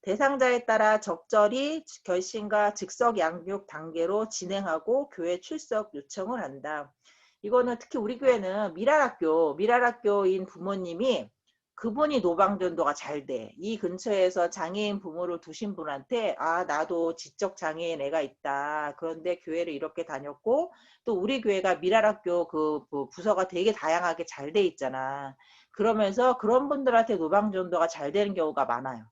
대상자에 따라 적절히 결심과 즉석 양육 단계로 진행하고 교회 출석 요청을 한다. 이거는 특히 우리 교회는 미랄학교인 부모님이 그분이 노방전도가 잘 돼. 이 근처에서 장애인 부모를 두신 분한테 나도 지적 장애인 애가 있다. 그런데 교회를 이렇게 다녔고 또 우리 교회가 미랄학교 그 부서가 되게 다양하게 잘 돼 있잖아. 그러면서 그런 분들한테 노방전도가 잘 되는 경우가 많아요.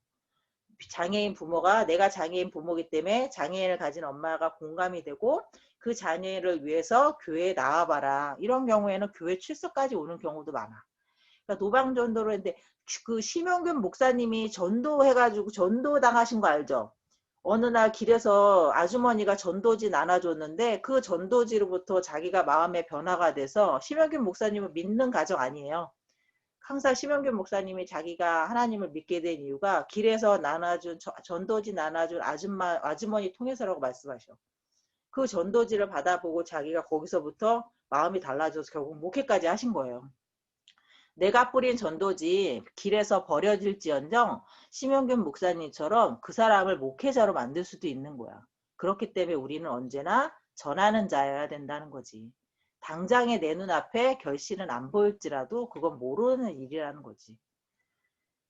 장애인 부모가 내가 장애인 부모이기 때문에 장애인을 가진 엄마가 공감이 되고 그 자녀를 위해서 교회에 나와봐라. 이런 경우에는 교회 출석까지 오는 경우도 많아. 그러니까 노방전도를 했는데 그 심영균 목사님이 전도해가지고 전도당하신 거 알죠? 어느 날 길에서 아주머니가 전도지 나눠줬는데 그 전도지로부터 자기가 마음의 변화가 돼서 심영균 목사님을 믿는 가정 아니에요. 항상 심영균 목사님이 자기가 하나님을 믿게 된 이유가 길에서 나눠준 전도지 나눠준 아주머니 통해서라고 말씀하셔. 그 전도지를 받아보고 자기가 거기서부터 마음이 달라져서 결국 목회까지 하신 거예요. 내가 뿌린 전도지 길에서 버려질지언정 심영균 목사님처럼 그 사람을 목회자로 만들 수도 있는 거야. 그렇기 때문에 우리는 언제나 전하는 자여야 된다는 거지. 당장에 내 눈앞에 결실은 안 보일지라도 그건 모르는 일이라는 거지.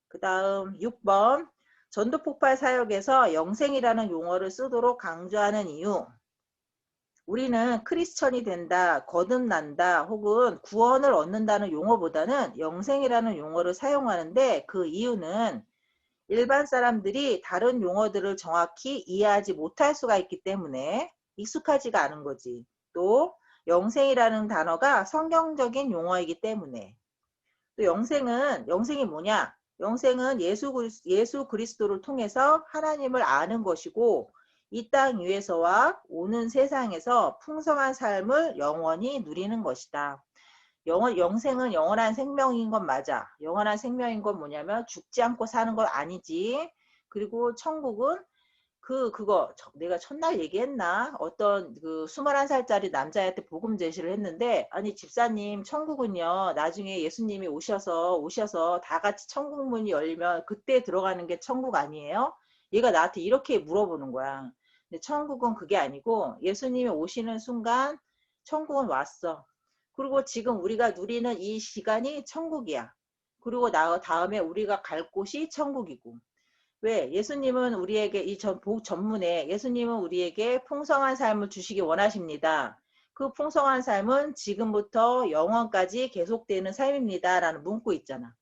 그 다음 6번 전도폭발 사역에서 영생이라는 용어를 쓰도록 강조하는 이유. 우리는 크리스천이 된다, 거듭난다, 혹은 구원을 얻는다는 용어보다는 영생이라는 용어를 사용하는데 그 이유는 일반 사람들이 다른 용어들을 정확히 이해하지 못할 수가 있기 때문에 익숙하지가 않은 거지. 또 영생이라는 단어가 성경적인 용어이기 때문에 또 영생이 뭐냐? 영생은 예수 그리스도를 통해서 하나님을 아는 것이고 이 땅 위에서와 오는 세상에서 풍성한 삶을 영원히 누리는 것이다. 영생은 영원한 생명인 건 맞아. 영원한 생명인 건 뭐냐면 죽지 않고 사는 건 아니지. 그리고 천국은 그거 내가 첫날 얘기했나? 어떤 그 21살짜리 남자한테 복음 제시를 했는데 아니 집사님 천국은요 나중에 예수님이 오셔서 다 같이 천국 문이 열리면 그때 들어가는 게 천국 아니에요? 얘가 나한테 이렇게 물어보는 거야. 근데 천국은 그게 아니고 예수님이 오시는 순간 천국은 왔어. 그리고 지금 우리가 누리는 이 시간이 천국이야. 그리고 다음에 우리가 갈 곳이 천국이고 왜? 예수님은 우리에게 복 전문에 예수님은 우리에게 풍성한 삶을 주시기 원하십니다. 그 풍성한 삶은 지금부터 영원까지 계속되는 삶입니다. 라는 문구 있잖아.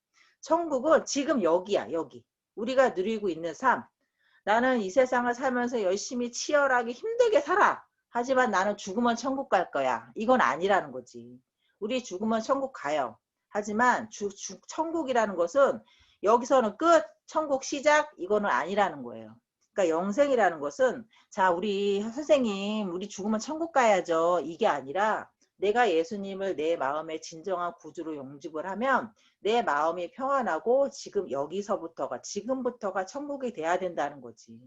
천국은 지금 여기야, 여기. 우리가 누리고 있는 삶. 나는 이 세상을 살면서 열심히 치열하게 힘들게 살아. 하지만 나는 죽으면 천국 갈 거야. 이건 아니라는 거지. 우리 죽으면 천국 가요. 하지만 천국이라는 것은 여기서는 끝, 천국 시작, 이거는 아니라는 거예요. 그러니까 영생이라는 것은 자, 우리 선생님, 우리 죽으면 천국 가야죠. 이게 아니라 내가 예수님을 내 마음의 진정한 구주로 영접을 하면 내 마음이 평안하고 지금부터가 천국이 돼야 된다는 거지.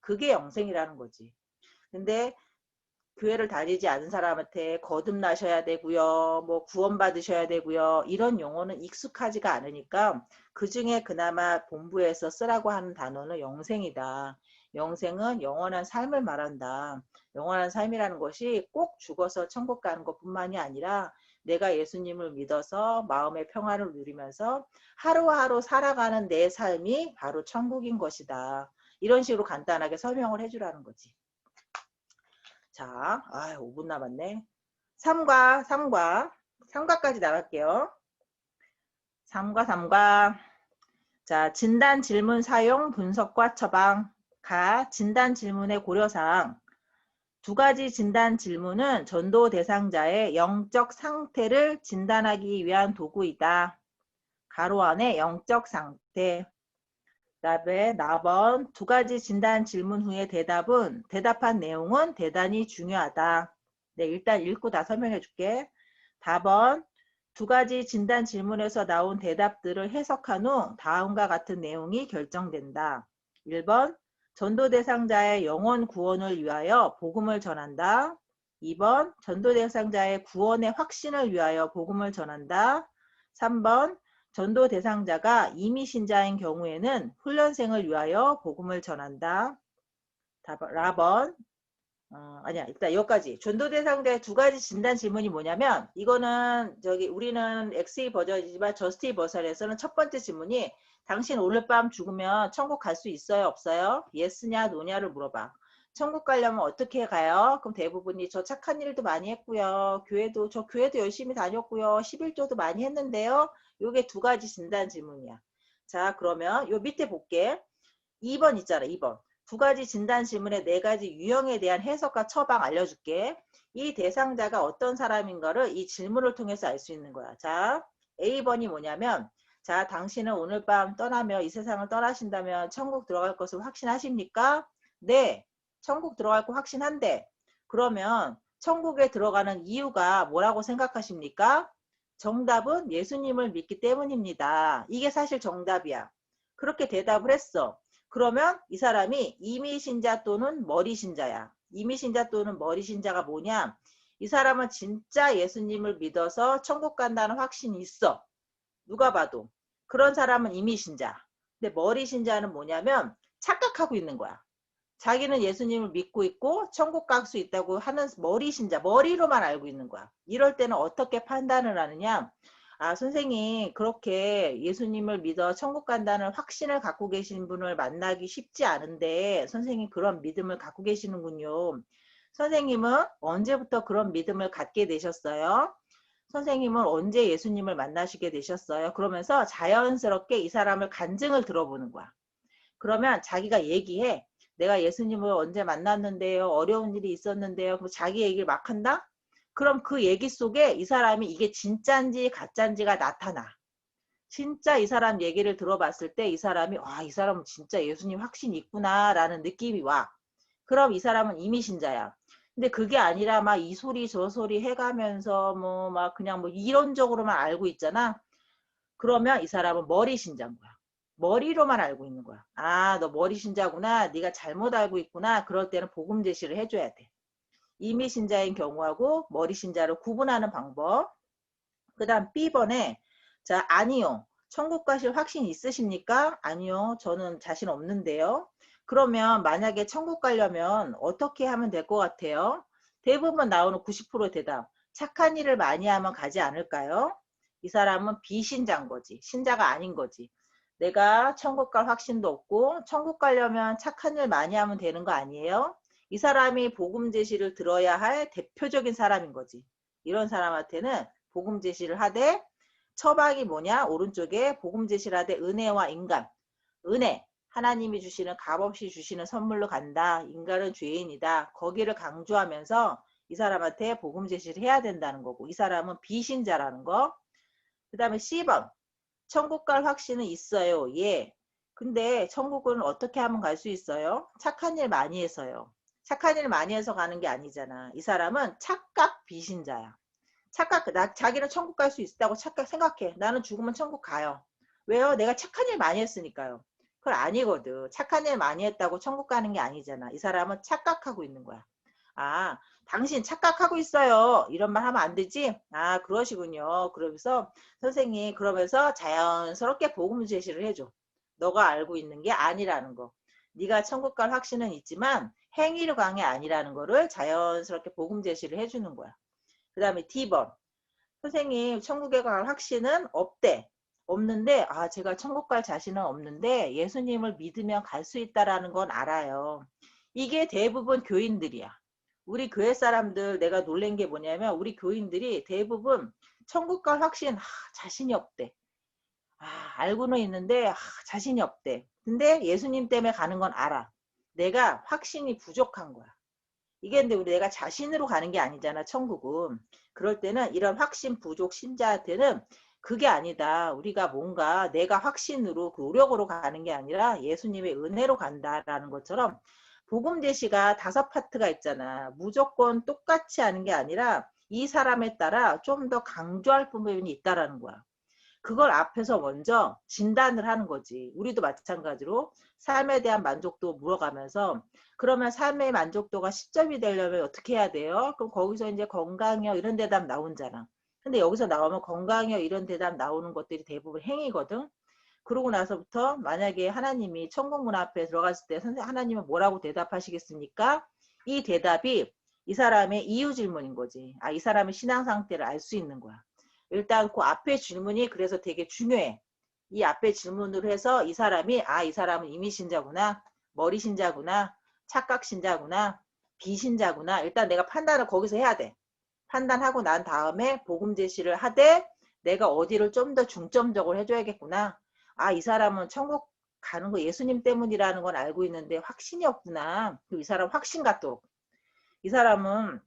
그게 영생이라는 거지. 근데 교회를 다니지 않은 사람한테 거듭나셔야 되고요. 뭐 구원받으셔야 되고요. 이런 용어는 익숙하지가 않으니까 그중에 그나마 본부에서 쓰라고 하는 단어는 영생이다. 영생은 영원한 삶을 말한다. 영원한 삶이라는 것이 꼭 죽어서 천국 가는 것뿐만이 아니라 내가 예수님을 믿어서 마음의 평안을 누리면서 하루하루 살아가는 내 삶이 바로 천국인 것이다. 이런 식으로 간단하게 설명을 해주라는 거지. 자, 5분 남았네. 3과까지 나갈게요. 3과. 자, 진단 질문 사용, 분석과 처방. 진단 질문의 고려사항. 두 가지 진단 질문은 전도 대상자의 영적 상태를 진단하기 위한 도구이다. 가로 안에 영적 상태. 그다음에 나번 두 가지 진단 질문 후의 대답한 내용은 대단히 중요하다. 네, 일단 읽고 다 설명해 줄게. 답은 두 가지 진단 질문에서 나온 대답들을 해석한 후 다음과 같은 내용이 결정된다. 1번 전도 대상자의 영혼 구원을 위하여 복음을 전한다. 2번 전도 대상자의 구원의 확신을 위하여 복음을 전한다. 3번 전도 대상자가 이미 신자인 경우에는 훈련생을 위하여 복음을 전한다. 라번 일단 여기까지. 전도 대상자의 두 가지 진단 질문이 뭐냐면 이거는 우리는 XE 버전이지만 저스티 버전에서는 첫 번째 질문이 당신 오늘 밤 죽으면 천국 갈 수 있어요? 없어요? 예스냐 노냐를 물어봐. 천국 가려면 어떻게 가요? 그럼 대부분이 저 착한 일도 많이 했고요. 교회도 열심히 다녔고요. 11조도 많이 했는데요. 요게 두 가지 진단 질문이야. 자, 그러면 요 밑에 볼게. 2번 있잖아. 2번. 두 가지 진단 질문의 네 가지 유형에 대한 해석과 처방 알려줄게. 이 대상자가 어떤 사람인가를 이 질문을 통해서 알 수 있는 거야. 자, A번이 뭐냐면 자, 당신은 오늘 밤 떠나며 이 세상을 떠나신다면 천국 들어갈 것을 확신하십니까? 네. 천국 들어갈 거 확신한데 그러면 천국에 들어가는 이유가 뭐라고 생각하십니까? 정답은 예수님을 믿기 때문입니다. 이게 사실 정답이야. 그렇게 대답을 했어. 그러면 이 사람이 이미 신자 또는 머리 신자야. 이미 신자 또는 머리 신자가 뭐냐? 이 사람은 진짜 예수님을 믿어서 천국 간다는 확신이 있어. 누가 봐도. 그런 사람은 이미 신자. 근데 머리 신자는 뭐냐면 착각하고 있는 거야. 자기는 예수님을 믿고 있고 천국 갈 수 있다고 하는 머리 신자, 머리로만 알고 있는 거야. 이럴 때는 어떻게 판단을 하느냐? 선생님 그렇게 예수님을 믿어 천국 간다는 확신을 갖고 계신 분을 만나기 쉽지 않은데 선생님 그런 믿음을 갖고 계시는군요. 선생님은 언제부터 그런 믿음을 갖게 되셨어요? 선생님은 언제 예수님을 만나시게 되셨어요? 그러면서 자연스럽게 이 사람을 간증을 들어보는 거야. 그러면 자기가 얘기해. 내가 예수님을 언제 만났는데요. 어려운 일이 있었는데요. 그럼 자기 얘기를 막 한다? 그럼 그 얘기 속에 이 사람이 이게 진짜인지 가짜인지가 나타나. 진짜 이 사람 얘기를 들어봤을 때 이 사람이 이 사람은 진짜 예수님 확신이 있구나 라는 느낌이 와. 그럼 이 사람은 이미 신자야. 근데 그게 아니라 막 이 소리 저 소리 해가면서 그냥 이론적으로만 알고 있잖아. 그러면 이 사람은 머리 신자인 거야. 머리로만 알고 있는 거야. 너 머리 신자구나. 네가 잘못 알고 있구나. 그럴 때는 복음 제시를 해줘야 돼. 이미 신자인 경우하고 머리 신자를 구분하는 방법. 그 다음 B번에 자 아니요. 천국 가실 확신 있으십니까? 아니요. 저는 자신 없는데요. 그러면 만약에 천국 가려면 어떻게 하면 될 것 같아요? 대부분 나오는 90% 대답. 착한 일을 많이 하면 가지 않을까요? 이 사람은 비신자인 거지. 신자가 아닌 거지. 내가 천국 갈 확신도 없고 천국 가려면 착한 일 많이 하면 되는 거 아니에요? 이 사람이 복음 제시를 들어야 할 대표적인 사람인 거지. 이런 사람한테는 복음 제시를 하되 처방이 뭐냐? 오른쪽에 복음 제시를 하되 은혜와 인간. 은혜. 하나님이 주시는 값없이 주시는 선물로 간다. 인간은 죄인이다. 거기를 강조하면서 이 사람한테 복음 제시를 해야 된다는 거고 이 사람은 비신자라는 거. 그 다음에 C번. 천국 갈 확신은 있어요. 예. 근데 천국은 어떻게 하면 갈 수 있어요? 착한 일 많이 해서요. 착한 일 많이 해서 가는 게 아니잖아. 이 사람은 착각 비신자야. 자기는 천국 갈 수 있다고 착각 생각해. 나는 죽으면 천국 가요. 왜요? 내가 착한 일 많이 했으니까요. 그건 아니거든. 착한 일 많이 했다고 천국 가는 게 아니잖아. 이 사람은 착각하고 있는 거야. 아, 당신 착각하고 있어요. 이런 말 하면 안 되지? 아, 그러시군요. 그러면서 선생님 그러면서 자연스럽게 복음 제시를 해줘. 너가 알고 있는 게 아니라는 거. 네가 천국 갈 확신은 있지만 행위로 간 게 아니라는 거를 자연스럽게 복음 제시를 해주는 거야. 그 다음에 D번. 선생님 천국에 갈 확신은 없대. 없는데 제가 천국 갈 자신은 없는데 예수님을 믿으면 갈 수 있다라는 건 알아요. 이게 대부분 교인들이야. 우리 교회 사람들 내가 놀란 게 뭐냐면 우리 교인들이 대부분 천국 갈 확신 자신이 없대. 알고는 있는데 자신이 없대. 근데 예수님 때문에 가는 건 알아. 내가 확신이 부족한 거야. 이게 근데 우리 내가 자신으로 가는 게 아니잖아, 천국은. 그럴 때는 이런 확신 부족 신자한테는 그게 아니다. 우리가 뭔가 내가 확신으로 노력으로 가는 게 아니라 예수님의 은혜로 간다라는 것처럼 복음 제시가 5파트가 있잖아. 무조건 똑같이 하는 게 아니라 이 사람에 따라 좀 더 강조할 부분이 있다라는 거야. 그걸 앞에서 먼저 진단을 하는 거지. 우리도 마찬가지로 삶에 대한 만족도 물어가면서 그러면 삶의 만족도가 10점이 되려면 어떻게 해야 돼요? 그럼 거기서 이제 건강이요 이런 대답 나오잖아. 근데 여기서 나오면 건강이요 이런 대답 나오는 것들이 대부분 행위거든. 그러고 나서부터 만약에 하나님이 천국 문 앞에 들어갔을 때 하나님은 뭐라고 대답하시겠습니까? 이 대답이 이 사람의 이유 질문인 거지. 이 사람의 신앙 상태를 알 수 있는 거야. 일단 그 앞에 질문이 그래서 되게 중요해. 이 앞에 질문으로 해서 이 사람이 이 사람은 이미 신자구나, 머리 신자구나, 착각 신자구나, 비신자구나. 일단 내가 판단을 거기서 해야 돼. 판단하고 난 다음에 복음 제시를 하되 내가 어디를 좀 더 중점적으로 해줘야겠구나. 이 사람은 천국 가는 거 예수님 때문이라는 건 알고 있는데 확신이 없구나. 이 사람 확신 갖도록. 이 사람은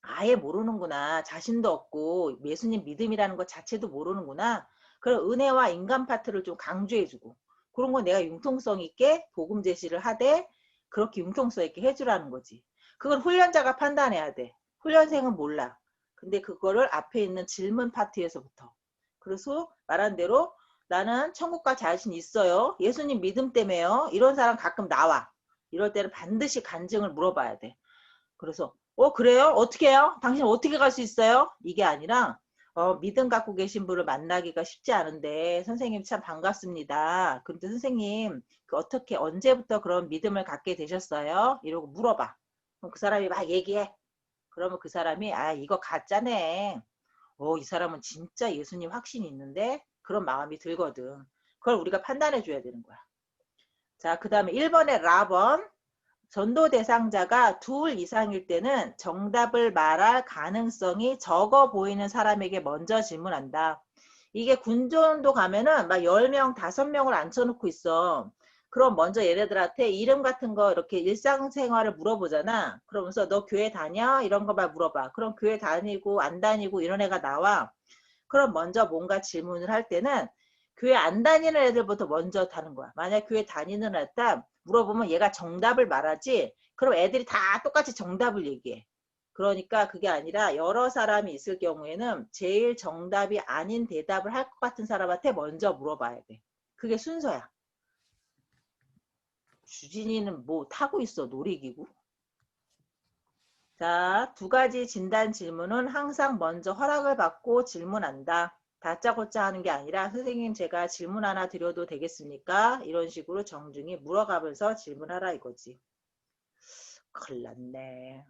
아예 모르는구나. 자신도 없고 예수님 믿음이라는 것 자체도 모르는구나. 그런 은혜와 인간 파트를 좀 강조해주고 그런 건 내가 융통성 있게 복음 제시를 하되 그렇게 융통성 있게 해주라는 거지. 그걸 훈련자가 판단해야 돼. 훈련생은 몰라. 근데 그거를 앞에 있는 질문 파트에서부터. 그래서 말한 대로 나는 천국 갈 자신 있어요. 예수님 믿음 때문에요. 이런 사람 가끔 나와. 이럴 때는 반드시 간증을 물어봐야 돼. 그래서 그래요? 어떻게 해요? 당신 어떻게 갈 수 있어요? 이게 아니라 믿음 갖고 계신 분을 만나기가 쉽지 않은데 선생님 참 반갑습니다. 그런데 선생님 어떻게 언제부터 그런 믿음을 갖게 되셨어요? 이러고 물어봐. 그럼 그 사람이 막 얘기해. 그러면 그 사람이 이거 가짜네. 이 사람은 진짜 예수님 확신이 있는데 그런 마음이 들거든. 그걸 우리가 판단해 줘야 되는 거야. 자, 그 다음에 1번의 라번. 전도 대상자가 2 이상일 때는 정답을 말할 가능성이 적어 보이는 사람에게 먼저 질문한다. 이게 군전도 가면은 막 10명, 5명을 앉혀놓고 있어. 그럼 먼저 얘네들한테 이름 같은 거 이렇게 일상생활을 물어보잖아. 그러면서 너 교회 다녀? 이런 거 막 물어봐. 그럼 교회 다니고 안 다니고 이런 애가 나와. 그럼 먼저 뭔가 질문을 할 때는 교회 안 다니는 애들부터 먼저 다는 거야. 만약 교회 다니는 애다 물어보면 얘가 정답을 말하지 그럼 애들이 다 똑같이 정답을 얘기해. 그러니까 그게 아니라 여러 사람이 있을 경우에는 제일 정답이 아닌 대답을 할 것 같은 사람한테 먼저 물어봐야 돼. 그게 순서야. 주진이는 뭐 타고 있어? 놀이기구? 자, 2가지 진단 질문은 항상 먼저 허락을 받고 질문한다. 다짜고짜 하는 게 아니라 선생님 제가 질문 하나 드려도 되겠습니까? 이런 식으로 정중히 물어가면서 질문하라 이거지. 큰일 났네.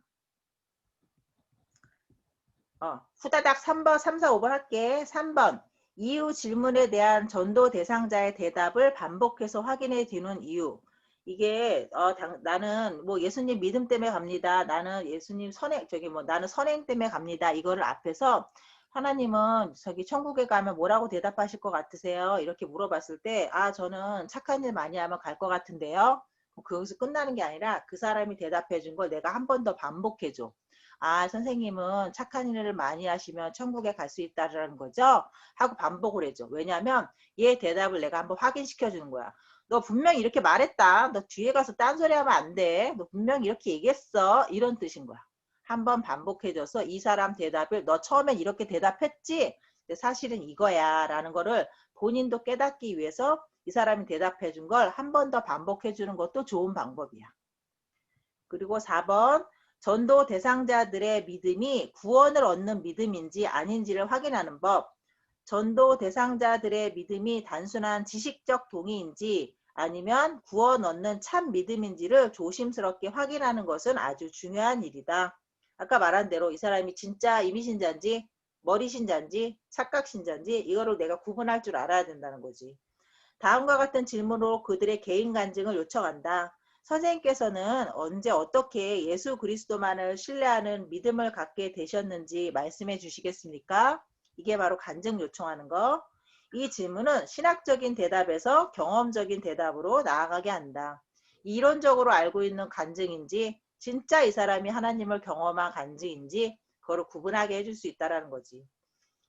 후다닥 3번, 3, 4, 5번 할게. 3번. 이후 질문에 대한 전도 대상자의 대답을 반복해서 확인해 두는 이유. 이게 나는 뭐 예수님 믿음 때문에 갑니다. 나는 예수님 선행 나는 선행 때문에 갑니다. 이거를 앞에서 하나님은 저기 천국에 가면 뭐라고 대답하실 것 같으세요? 이렇게 물어봤을 때 저는 착한 일 많이 하면 갈 것 같은데요. 거기서 끝나는 게 아니라 그 사람이 대답해 준 걸 내가 한 번 더 반복해 줘. 선생님은 착한 일을 많이 하시면 천국에 갈 수 있다는 거죠? 하고 반복을 해줘. 왜냐하면 얘 대답을 내가 한번 확인시켜 주는 거야. 너 분명히 이렇게 말했다. 너 뒤에 가서 딴소리 하면 안 돼. 너 분명히 이렇게 얘기했어. 이런 뜻인 거야. 한번 반복해줘서 이 사람 대답을 너 처음엔 이렇게 대답했지? 근데 사실은 이거야 라는 거를 본인도 깨닫기 위해서 이 사람이 대답해 준 걸 한 번 더 반복해 주는 것도 좋은 방법이야. 그리고 4번 전도 대상자들의 믿음이 구원을 얻는 믿음인지 아닌지를 확인하는 법. 전도 대상자들의 믿음이 단순한 지식적 동의인지 아니면 구원 얻는 참 믿음인지를 조심스럽게 확인하는 것은 아주 중요한 일이다. 아까 말한 대로 이 사람이 진짜 이미신자인지 머리신자인지 착각신자인지 이거를 내가 구분할 줄 알아야 된다는 거지. 다음과 같은 질문으로 그들의 개인 간증을 요청한다. 선생님께서는 언제 어떻게 예수 그리스도만을 신뢰하는 믿음을 갖게 되셨는지 말씀해 주시겠습니까? 이게 바로 간증 요청하는 거. 이 질문은 신학적인 대답에서 경험적인 대답으로 나아가게 한다. 이론적으로 알고 있는 간증인지 진짜 이 사람이 하나님을 경험한 간증인지 그거를 구분하게 해줄 수 있다는 거지.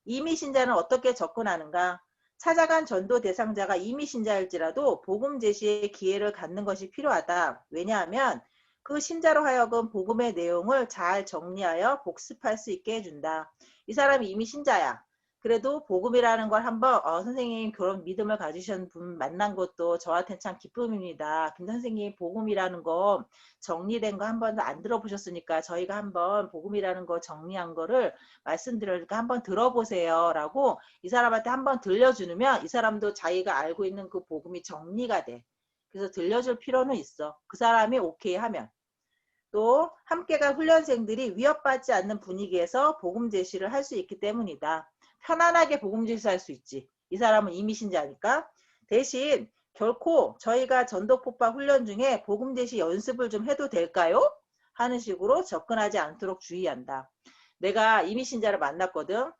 이미 신자는 어떻게 접근하는가? 찾아간 전도 대상자가 이미 신자일지라도 복음 제시의 기회를 갖는 것이 필요하다. 왜냐하면 그 신자로 하여금 복음의 내용을 잘 정리하여 복습할 수 있게 해준다. 이 사람이 이미 신자야. 그래도 복음이라는 걸 한번 선생님 그런 믿음을 가지신 분 만난 것도 저한테는 참 기쁨입니다. 근데 선생님 복음이라는 거 정리된 거 한 번도 안 들어보셨으니까 저희가 한번 복음이라는 거 정리한 거를 말씀드리니까 한번 들어보세요 라고 이 사람한테 한번 들려주면 이 사람도 자기가 알고 있는 그 복음이 정리가 돼. 그래서 들려줄 필요는 있어. 그 사람이 오케이 하면. 또 함께 간 훈련생들이 위협받지 않는 분위기에서 복음 제시를 할 수 있기 때문이다. 편안하게 복음 제시할 수 있지. 이 사람은 이미 신자니까. 대신 결코 저희가 전도폭파 훈련 중에 복음 제시 연습을 좀 해도 될까요? 하는 식으로 접근하지 않도록 주의한다. 내가 이미 신자를 만났거든.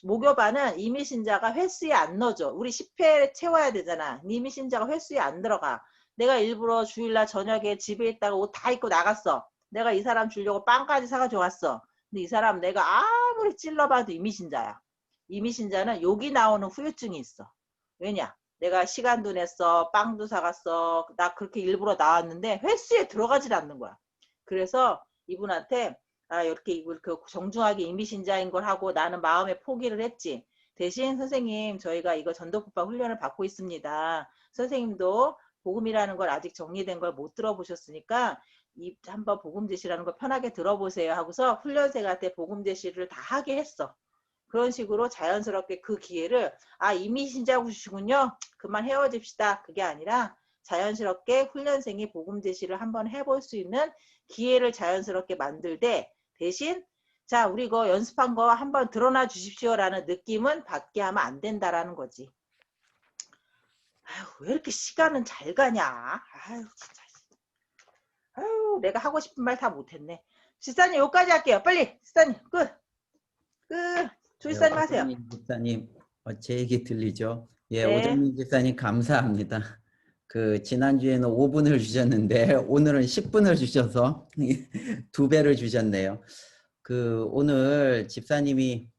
모교반은 이미 신자가 횟수에 안 넣어줘. 우리 10회 채워야 되잖아. 이미 신자가 횟수에 안 들어가. 내가 일부러 주일날 저녁에 집에 있다가 옷 다 입고 나갔어. 내가 이 사람 주려고 빵까지 사가지고 왔어. 근데 이 사람 내가 아무리 찔러봐도 이미 신자야. 이미 신자는 욕이 나오는 후유증이 있어. 왜냐? 내가 시간도 냈어. 빵도 사갔어. 나 그렇게 일부러 나왔는데 횟수에 들어가질 않는 거야. 그래서 이분한테 이렇게 정중하게 이미신자인 걸 하고 나는 마음에 포기를 했지. 대신 선생님 저희가 이거 전도폭파 훈련을 받고 있습니다. 선생님도 복음이라는 걸 아직 정리된 걸 못 들어보셨으니까 한번 복음 제시라는 거 편하게 들어보세요 하고서 훈련생한테 복음 제시를 다 하게 했어. 그런 식으로 자연스럽게 그 기회를 이미 신자시군요. 그만 헤어집시다. 그게 아니라 자연스럽게 훈련생이 복음 제시를 한번 해볼 수 있는 기회를 자연스럽게 만들되 대신 자 우리 이거 연습한 거 한번 드러나 주십시오라는 느낌은 받게 하면 안 된다라는 거지. 왜 이렇게 시간은 잘 가냐. 진짜. 내가 하고 싶은 말 다 못했네. 집사님 여기까지 할게요. 빨리 집사님 끝. 조집사님 하세요. 오정민 집사님, 제 얘기 들리죠? 예, 네. 오정민 집사님 감사합니다. 지난주에는 5분을 주셨는데 오늘은 10분을 주셔서 2배를 주셨네요. 오늘 집사님이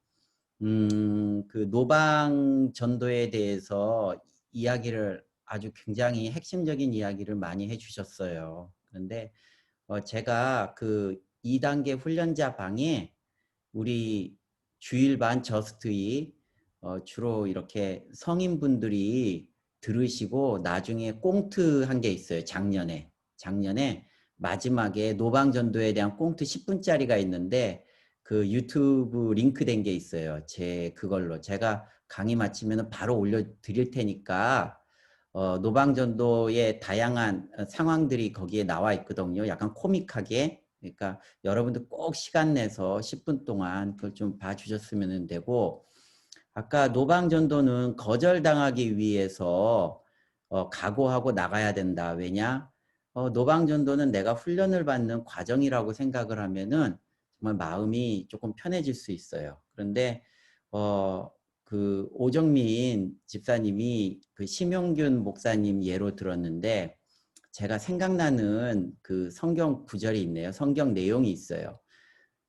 노방 전도에 대해서 이야기를 아주 굉장히 핵심적인 이야기를 많이 해주셨어요. 그런데 제가 2단계 훈련자 방에 우리 주일반 저스트이 주로 이렇게 성인분들이 들으시고 나중에 꽁트 한 게 있어요. 작년에 마지막에 노방전도에 대한 꽁트 10분짜리가 있는데 그 유튜브 링크된 게 있어요. 그걸로 제가 강의 마치면 바로 올려드릴 테니까 노방전도의 다양한 상황들이 거기에 나와 있거든요. 약간 코믹하게. 그러니까 여러분들 꼭 시간 내서 10분 동안 그걸 좀 봐주셨으면 되고 아까 노방전도는 거절당하기 위해서 각오하고 나가야 된다. 왜냐? 노방전도는 내가 훈련을 받는 과정이라고 생각을 하면은 정말 마음이 조금 편해질 수 있어요. 그런데 그 오정민 집사님이 그 심용균 목사님 예로 들었는데 제가 생각나는 그 성경 구절이 있네요. 성경 내용이 있어요.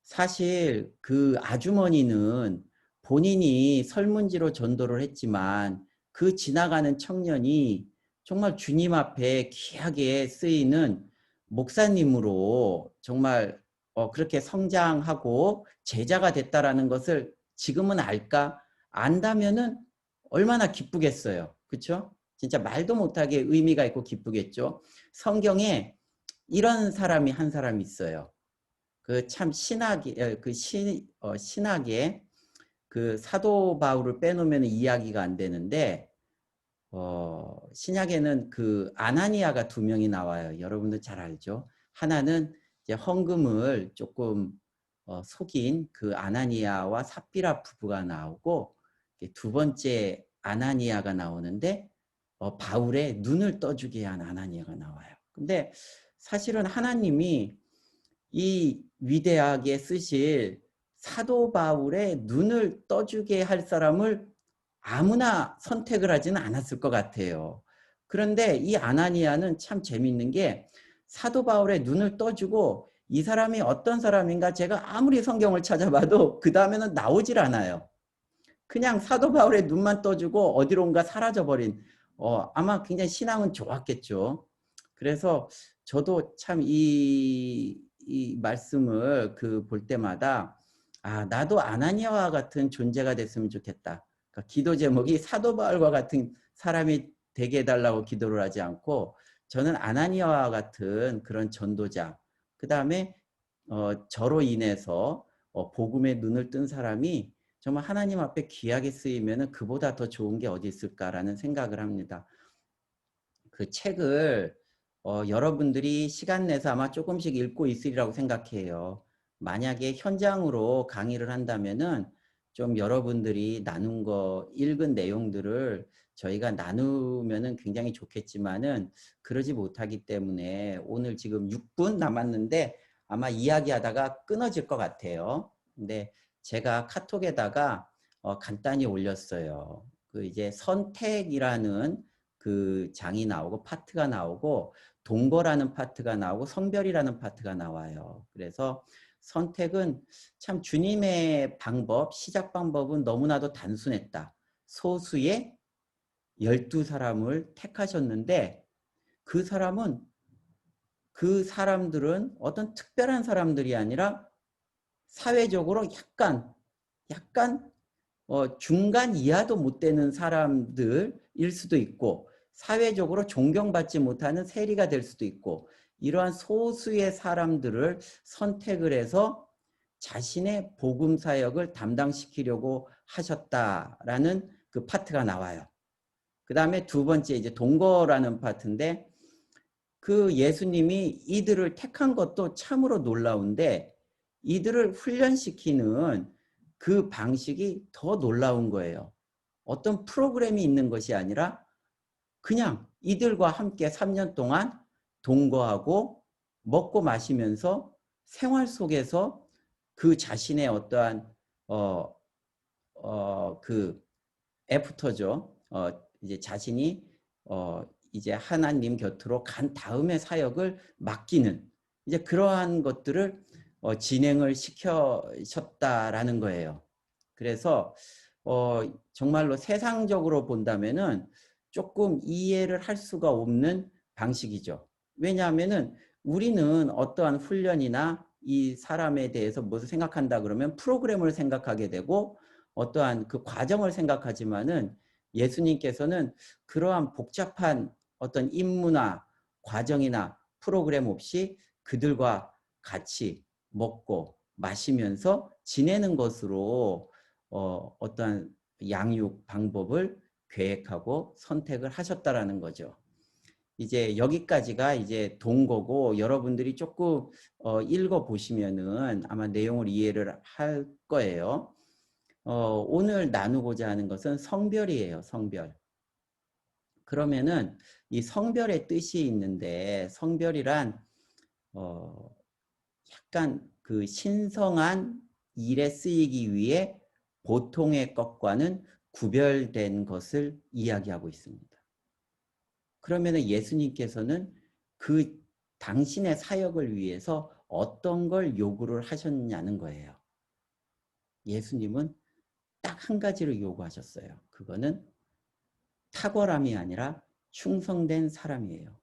사실 그 아주머니는 본인이 설문지로 전도를 했지만 그 지나가는 청년이 정말 주님 앞에 귀하게 쓰이는 목사님으로 정말 그렇게 성장하고 제자가 됐다라는 것을 지금은 알까? 안다면은 얼마나 기쁘겠어요. 그렇죠? 진짜 말도 못하게 의미가 있고 기쁘겠죠. 성경에 이런 사람이 한 사람 있어요. 그 참 신학의 신학에 그 사도 바울을 빼놓으면 이야기가 안 되는데 신약에는 그 아나니아가 두 명이 나와요. 여러분들 잘 알죠? 하나는 이제 헌금을 조금 속인 그 아나니아와 삽비라 부부가 나오고 두 번째 아나니아가 나오는데 바울의 눈을 떠주게 한 아나니아가 나와요. 근데 사실은 하나님이 이 위대하게 쓰실 사도 바울의 눈을 떠주게 할 사람을 아무나 선택을 하지는 않았을 것 같아요. 그런데 이 아나니아는 참 재밌는 게 사도 바울의 눈을 떠주고 이 사람이 어떤 사람인가 제가 아무리 성경을 찾아봐도 그 다음에는 나오질 않아요. 그냥 사도 바울의 눈만 떠주고 어디론가 사라져버린 아마 굉장히 신앙은 좋았겠죠. 그래서 저도 참 이 말씀을 볼 때마다 나도 아나니아와 같은 존재가 됐으면 좋겠다. 그러니까 기도 제목이 사도 바울과 같은 사람이 되게 해달라고 기도를 하지 않고 저는 아나니아와 같은 그런 전도자, 그 다음에 저로 인해서 복음의 눈을 뜬 사람이 정말 하나님 앞에 귀하게 쓰이면 그보다 더 좋은 게 어디 있을까라는 생각을 합니다. 그 책을 여러분들이 시간 내서 아마 조금씩 읽고 있으리라고 생각해요. 만약에 현장으로 강의를 한다면은 좀 여러분들이 나눈 거, 읽은 내용들을 저희가 나누면은 굉장히 좋겠지만은 그러지 못하기 때문에 오늘 지금 6분 남았는데 아마 이야기하다가 끊어질 것 같아요. 근데 제가 카톡에다가 간단히 올렸어요. 그 이제 선택이라는 그 장이 나오고 파트가 나오고 동거라는 파트가 나오고 성별이라는 파트가 나와요. 그래서 선택은 참 주님의 방법, 시작 방법은 너무나도 단순했다. 소수의 12사람을 택하셨는데 그 사람들은 어떤 특별한 사람들이 아니라 사회적으로 약간 중간 이하도 못 되는 사람들일 수도 있고 사회적으로 존경받지 못하는 세리가 될 수도 있고 이러한 소수의 사람들을 선택을 해서 자신의 복음 사역을 담당시키려고 하셨다라는 그 파트가 나와요. 그 다음에 두 번째 이제 동거라는 파트인데 그 예수님이 이들을 택한 것도 참으로 놀라운데 이들을 훈련시키는 그 방식이 더 놀라운 거예요. 어떤 프로그램이 있는 것이 아니라 그냥 이들과 함께 3년 동안 동거하고 먹고 마시면서 생활 속에서 그 자신의 어떠한 그 애프터죠. 이제 자신이 이제 하나님 곁으로 간 다음에 사역을 맡기는 이제 그러한 것들을 진행을 시켜셨다라는 거예요. 그래서 정말로 세상적으로 본다면은 조금 이해를 할 수가 없는 방식이죠. 왜냐하면은 우리는 어떠한 훈련이나 이 사람에 대해서 무엇을 생각한다 그러면 프로그램을 생각하게 되고 어떠한 그 과정을 생각하지만은 예수님께서는 그러한 복잡한 어떤 임무나 과정이나 프로그램 없이 그들과 같이 먹고 마시면서 지내는 것으로 어떠한 양육 방법을 계획하고 선택을 하셨다라는 거죠. 이제 여기까지가 이제 동거고 여러분들이 조금 읽어 보시면은 아마 내용을 이해를 할 거예요. 오늘 나누고자 하는 것은 성별이에요. 성별. 그러면은 이 성별의 뜻이 있는데 성별이란 약간 그 신성한 일에 쓰이기 위해 보통의 것과는 구별된 것을 이야기하고 있습니다. 그러면은 예수님께서는 그 당신의 사역을 위해서 어떤 걸 요구를 하셨냐는 거예요. 예수님은 딱 한 가지를 요구하셨어요. 그거는 탁월함이 아니라 충성된 사람이에요.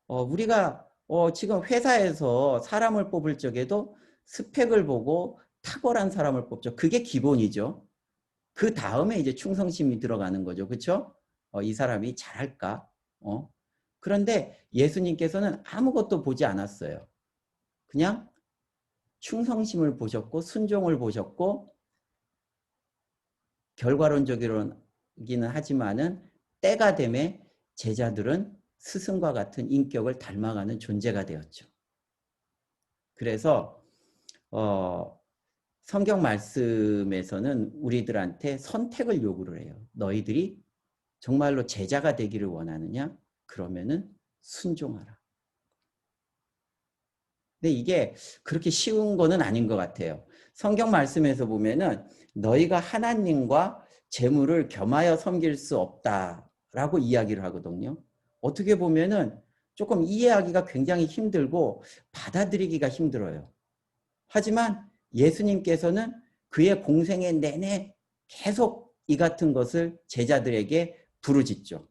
우리가 지금 회사에서 사람을 뽑을 적에도 스펙을 보고 탁월한 사람을 뽑죠. 그게 기본이죠. 그 다음에 이제 충성심이 들어가는 거죠. 그렇죠? 이 사람이 잘할까? 그런데 예수님께서는 아무것도 보지 않았어요. 그냥 충성심을 보셨고 순종을 보셨고 결과론적이기는 하지만은 때가 되매 제자들은 스승과 같은 인격을 닮아가는 존재가 되었죠. 그래서 성경 말씀에서는 우리들한테 선택을 요구를 해요. 너희들이 정말로 제자가 되기를 원하느냐? 그러면은 순종하라. 근데 이게 그렇게 쉬운 거는 아닌 것 같아요. 성경 말씀에서 보면은 너희가 하나님과 재물을 겸하여 섬길 수 없다라고 이야기를 하거든요. 어떻게 보면은 조금 이해하기가 굉장히 힘들고 받아들이기가 힘들어요. 하지만 예수님께서는 그의 공생의 내내 계속 이 같은 것을 제자들에게 부르짖죠.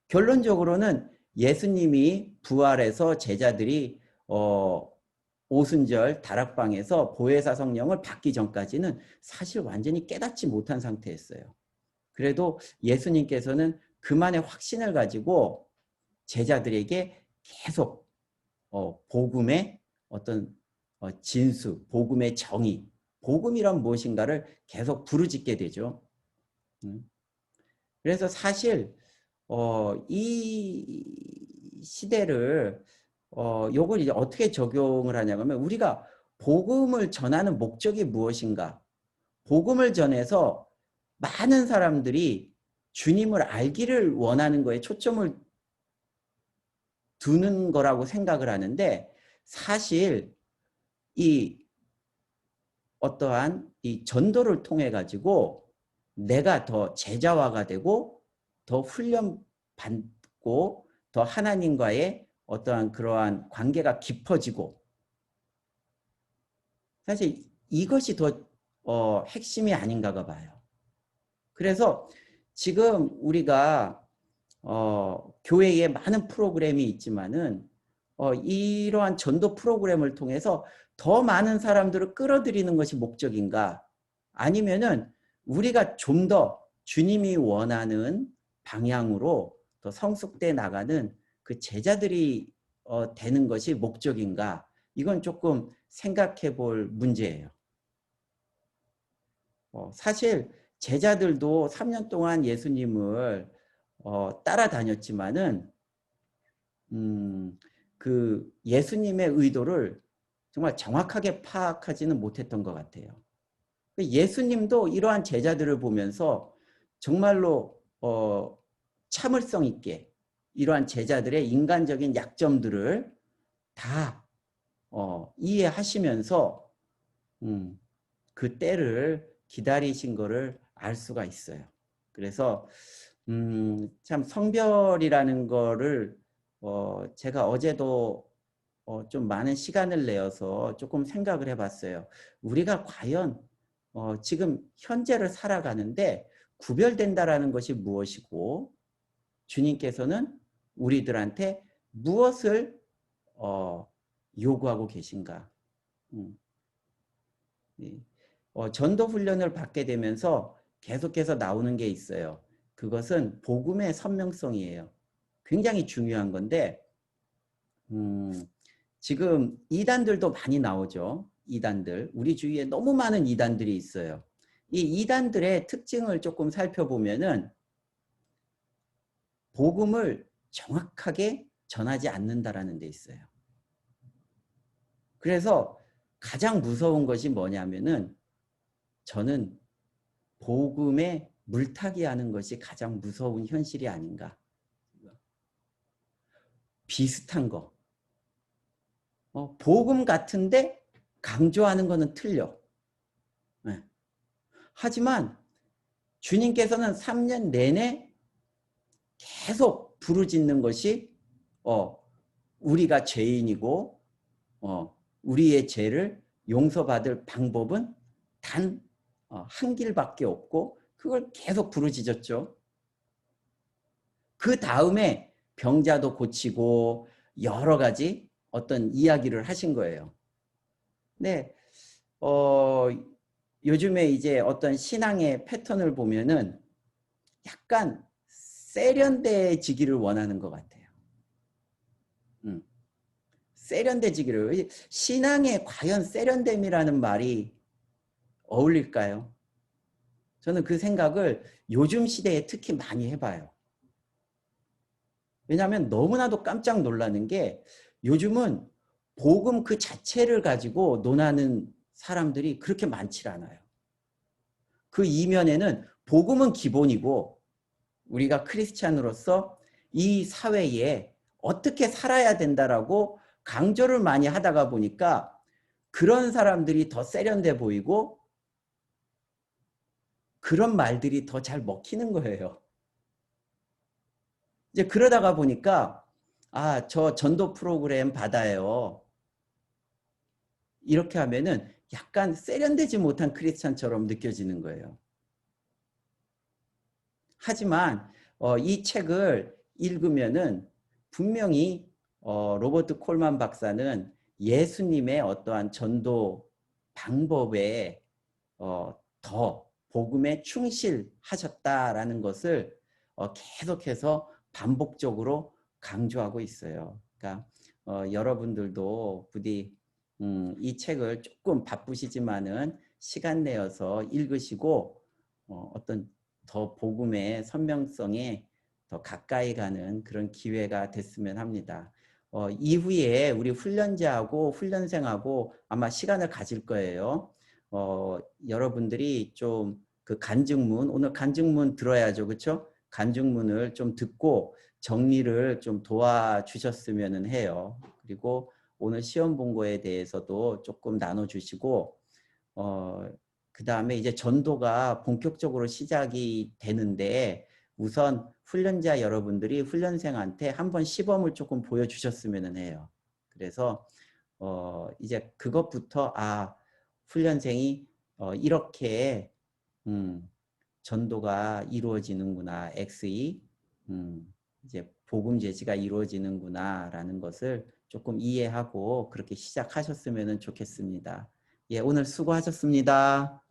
결론적으로는 예수님이 부활해서 제자들이 오순절 다락방에서 보혜사 성령을 받기 전까지는 사실 완전히 깨닫지 못한 상태였어요. 그래도 예수님께서는 그만의 확신을 가지고 제자들에게 계속 복음의 어떤 진수, 복음의 정의, 복음이란 무엇인가를 계속 부르짖게 되죠. 그래서 사실 이 시대를 요걸 이제 어떻게 적용을 하냐면 우리가 복음을 전하는 목적이 무엇인가? 복음을 전해서 많은 사람들이 주님을 알기를 원하는 거에 초점을 두는 거라고 생각을 하는데 사실 이 어떠한 이 전도를 통해 가지고 내가 더 제자화가 되고 더 훈련받고 더 하나님과의 어떠한 그러한 관계가 깊어지고 사실 이것이 더 핵심이 아닌가가 봐요. 그래서 지금 우리가 교회에 많은 프로그램이 있지만은 이러한 전도 프로그램을 통해서 더 많은 사람들을 끌어들이는 것이 목적인가? 아니면은 우리가 좀 더 주님이 원하는 방향으로 더 성숙돼 나가는 그 제자들이 되는 것이 목적인가? 이건 조금 생각해 볼 문제예요. 사실 제자들도 3년 동안 예수님을 따라다녔지만은 그 예수님의 의도를 정말 정확하게 파악하지는 못했던 것 같아요. 예수님도 이러한 제자들을 보면서 정말로 참을성 있게 이러한 제자들의 인간적인 약점들을 다 이해하시면서 그 때를 기다리신 거를 알 수가 있어요. 그래서 참 성별이라는 거를 제가 어제도 좀 많은 시간을 내어서 조금 생각을 해봤어요. 우리가 과연 지금 현재를 살아가는데 구별된다라는 것이 무엇이고 주님께서는 우리들한테 무엇을 요구하고 계신가? 전도 훈련을 받게 되면서 계속해서 나오는 게 있어요. 그것은 복음의 선명성이에요. 굉장히 중요한 건데 지금 이단들도 많이 나오죠. 이단들. 우리 주위에 너무 많은 이단들이 있어요. 이 이단들의 특징을 조금 살펴보면은 복음을 정확하게 전하지 않는다라는 데 있어요. 그래서 가장 무서운 것이 뭐냐면은 저는 복음에 물타기 하는 것이 가장 무서운 현실이 아닌가. 비슷한 거. 복음 같은데 강조하는 거는 틀려. 네. 하지만 주님께서는 3년 내내 계속 부르짖는 것이 우리가 죄인이고 우리의 죄를 용서받을 방법은 단 한 길밖에 없고 그걸 계속 부르짖었죠. 그 다음에 병자도 고치고 여러 가지 어떤 이야기를 하신 거예요. 네, 요즘에 이제 어떤 신앙의 패턴을 보면은 약간 세련돼지기를 원하는 것 같아요. 세련돼지기를. 신앙에 과연 세련됨이라는 말이 어울릴까요? 저는 그 생각을 요즘 시대에 특히 많이 해봐요. 왜냐하면 너무나도 깜짝 놀라는 게 요즘은 복음 그 자체를 가지고 논하는 사람들이 그렇게 많지 않아요. 그 이면에는 복음은 기본이고 우리가 크리스찬으로서 이 사회에 어떻게 살아야 된다라고 강조를 많이 하다가 보니까 그런 사람들이 더 세련돼 보이고 그런 말들이 더 잘 먹히는 거예요. 이제 그러다가 보니까 저 전도 프로그램 받아요. 이렇게 하면은 약간 세련되지 못한 크리스찬처럼 느껴지는 거예요. 하지만 이 책을 읽으면은 분명히 로버트 콜만 박사는 예수님의 어떠한 전도 방법에 더 복음에 충실하셨다라는 것을 계속해서 반복적으로 강조하고 있어요. 그러니까 여러분들도 부디 이 책을 조금 바쁘시지만은 시간 내어서 읽으시고 어떤 더 복음의 선명성에 더 가까이 가는 그런 기회가 됐으면 합니다. 이후에 우리 훈련자하고 훈련생하고 아마 시간을 가질 거예요. 여러분들이 좀 그 간증문, 오늘 간증문 들어야죠. 그렇죠? 간증문을 좀 듣고 정리를 좀 도와주셨으면 해요. 그리고 오늘 시험 본 거에 대해서도 조금 나눠주시고 그 다음에 이제 전도가 본격적으로 시작이 되는데 우선 훈련자 여러분들이 훈련생한테 한번 시범을 조금 보여주셨으면 해요. 그래서 이제 그것부터 훈련생이 이렇게 전도가 이루어지는구나, XE 이제 복음 제시가 이루어지는구나라는 것을 조금 이해하고 그렇게 시작하셨으면 좋겠습니다. 예, 오늘 수고하셨습니다.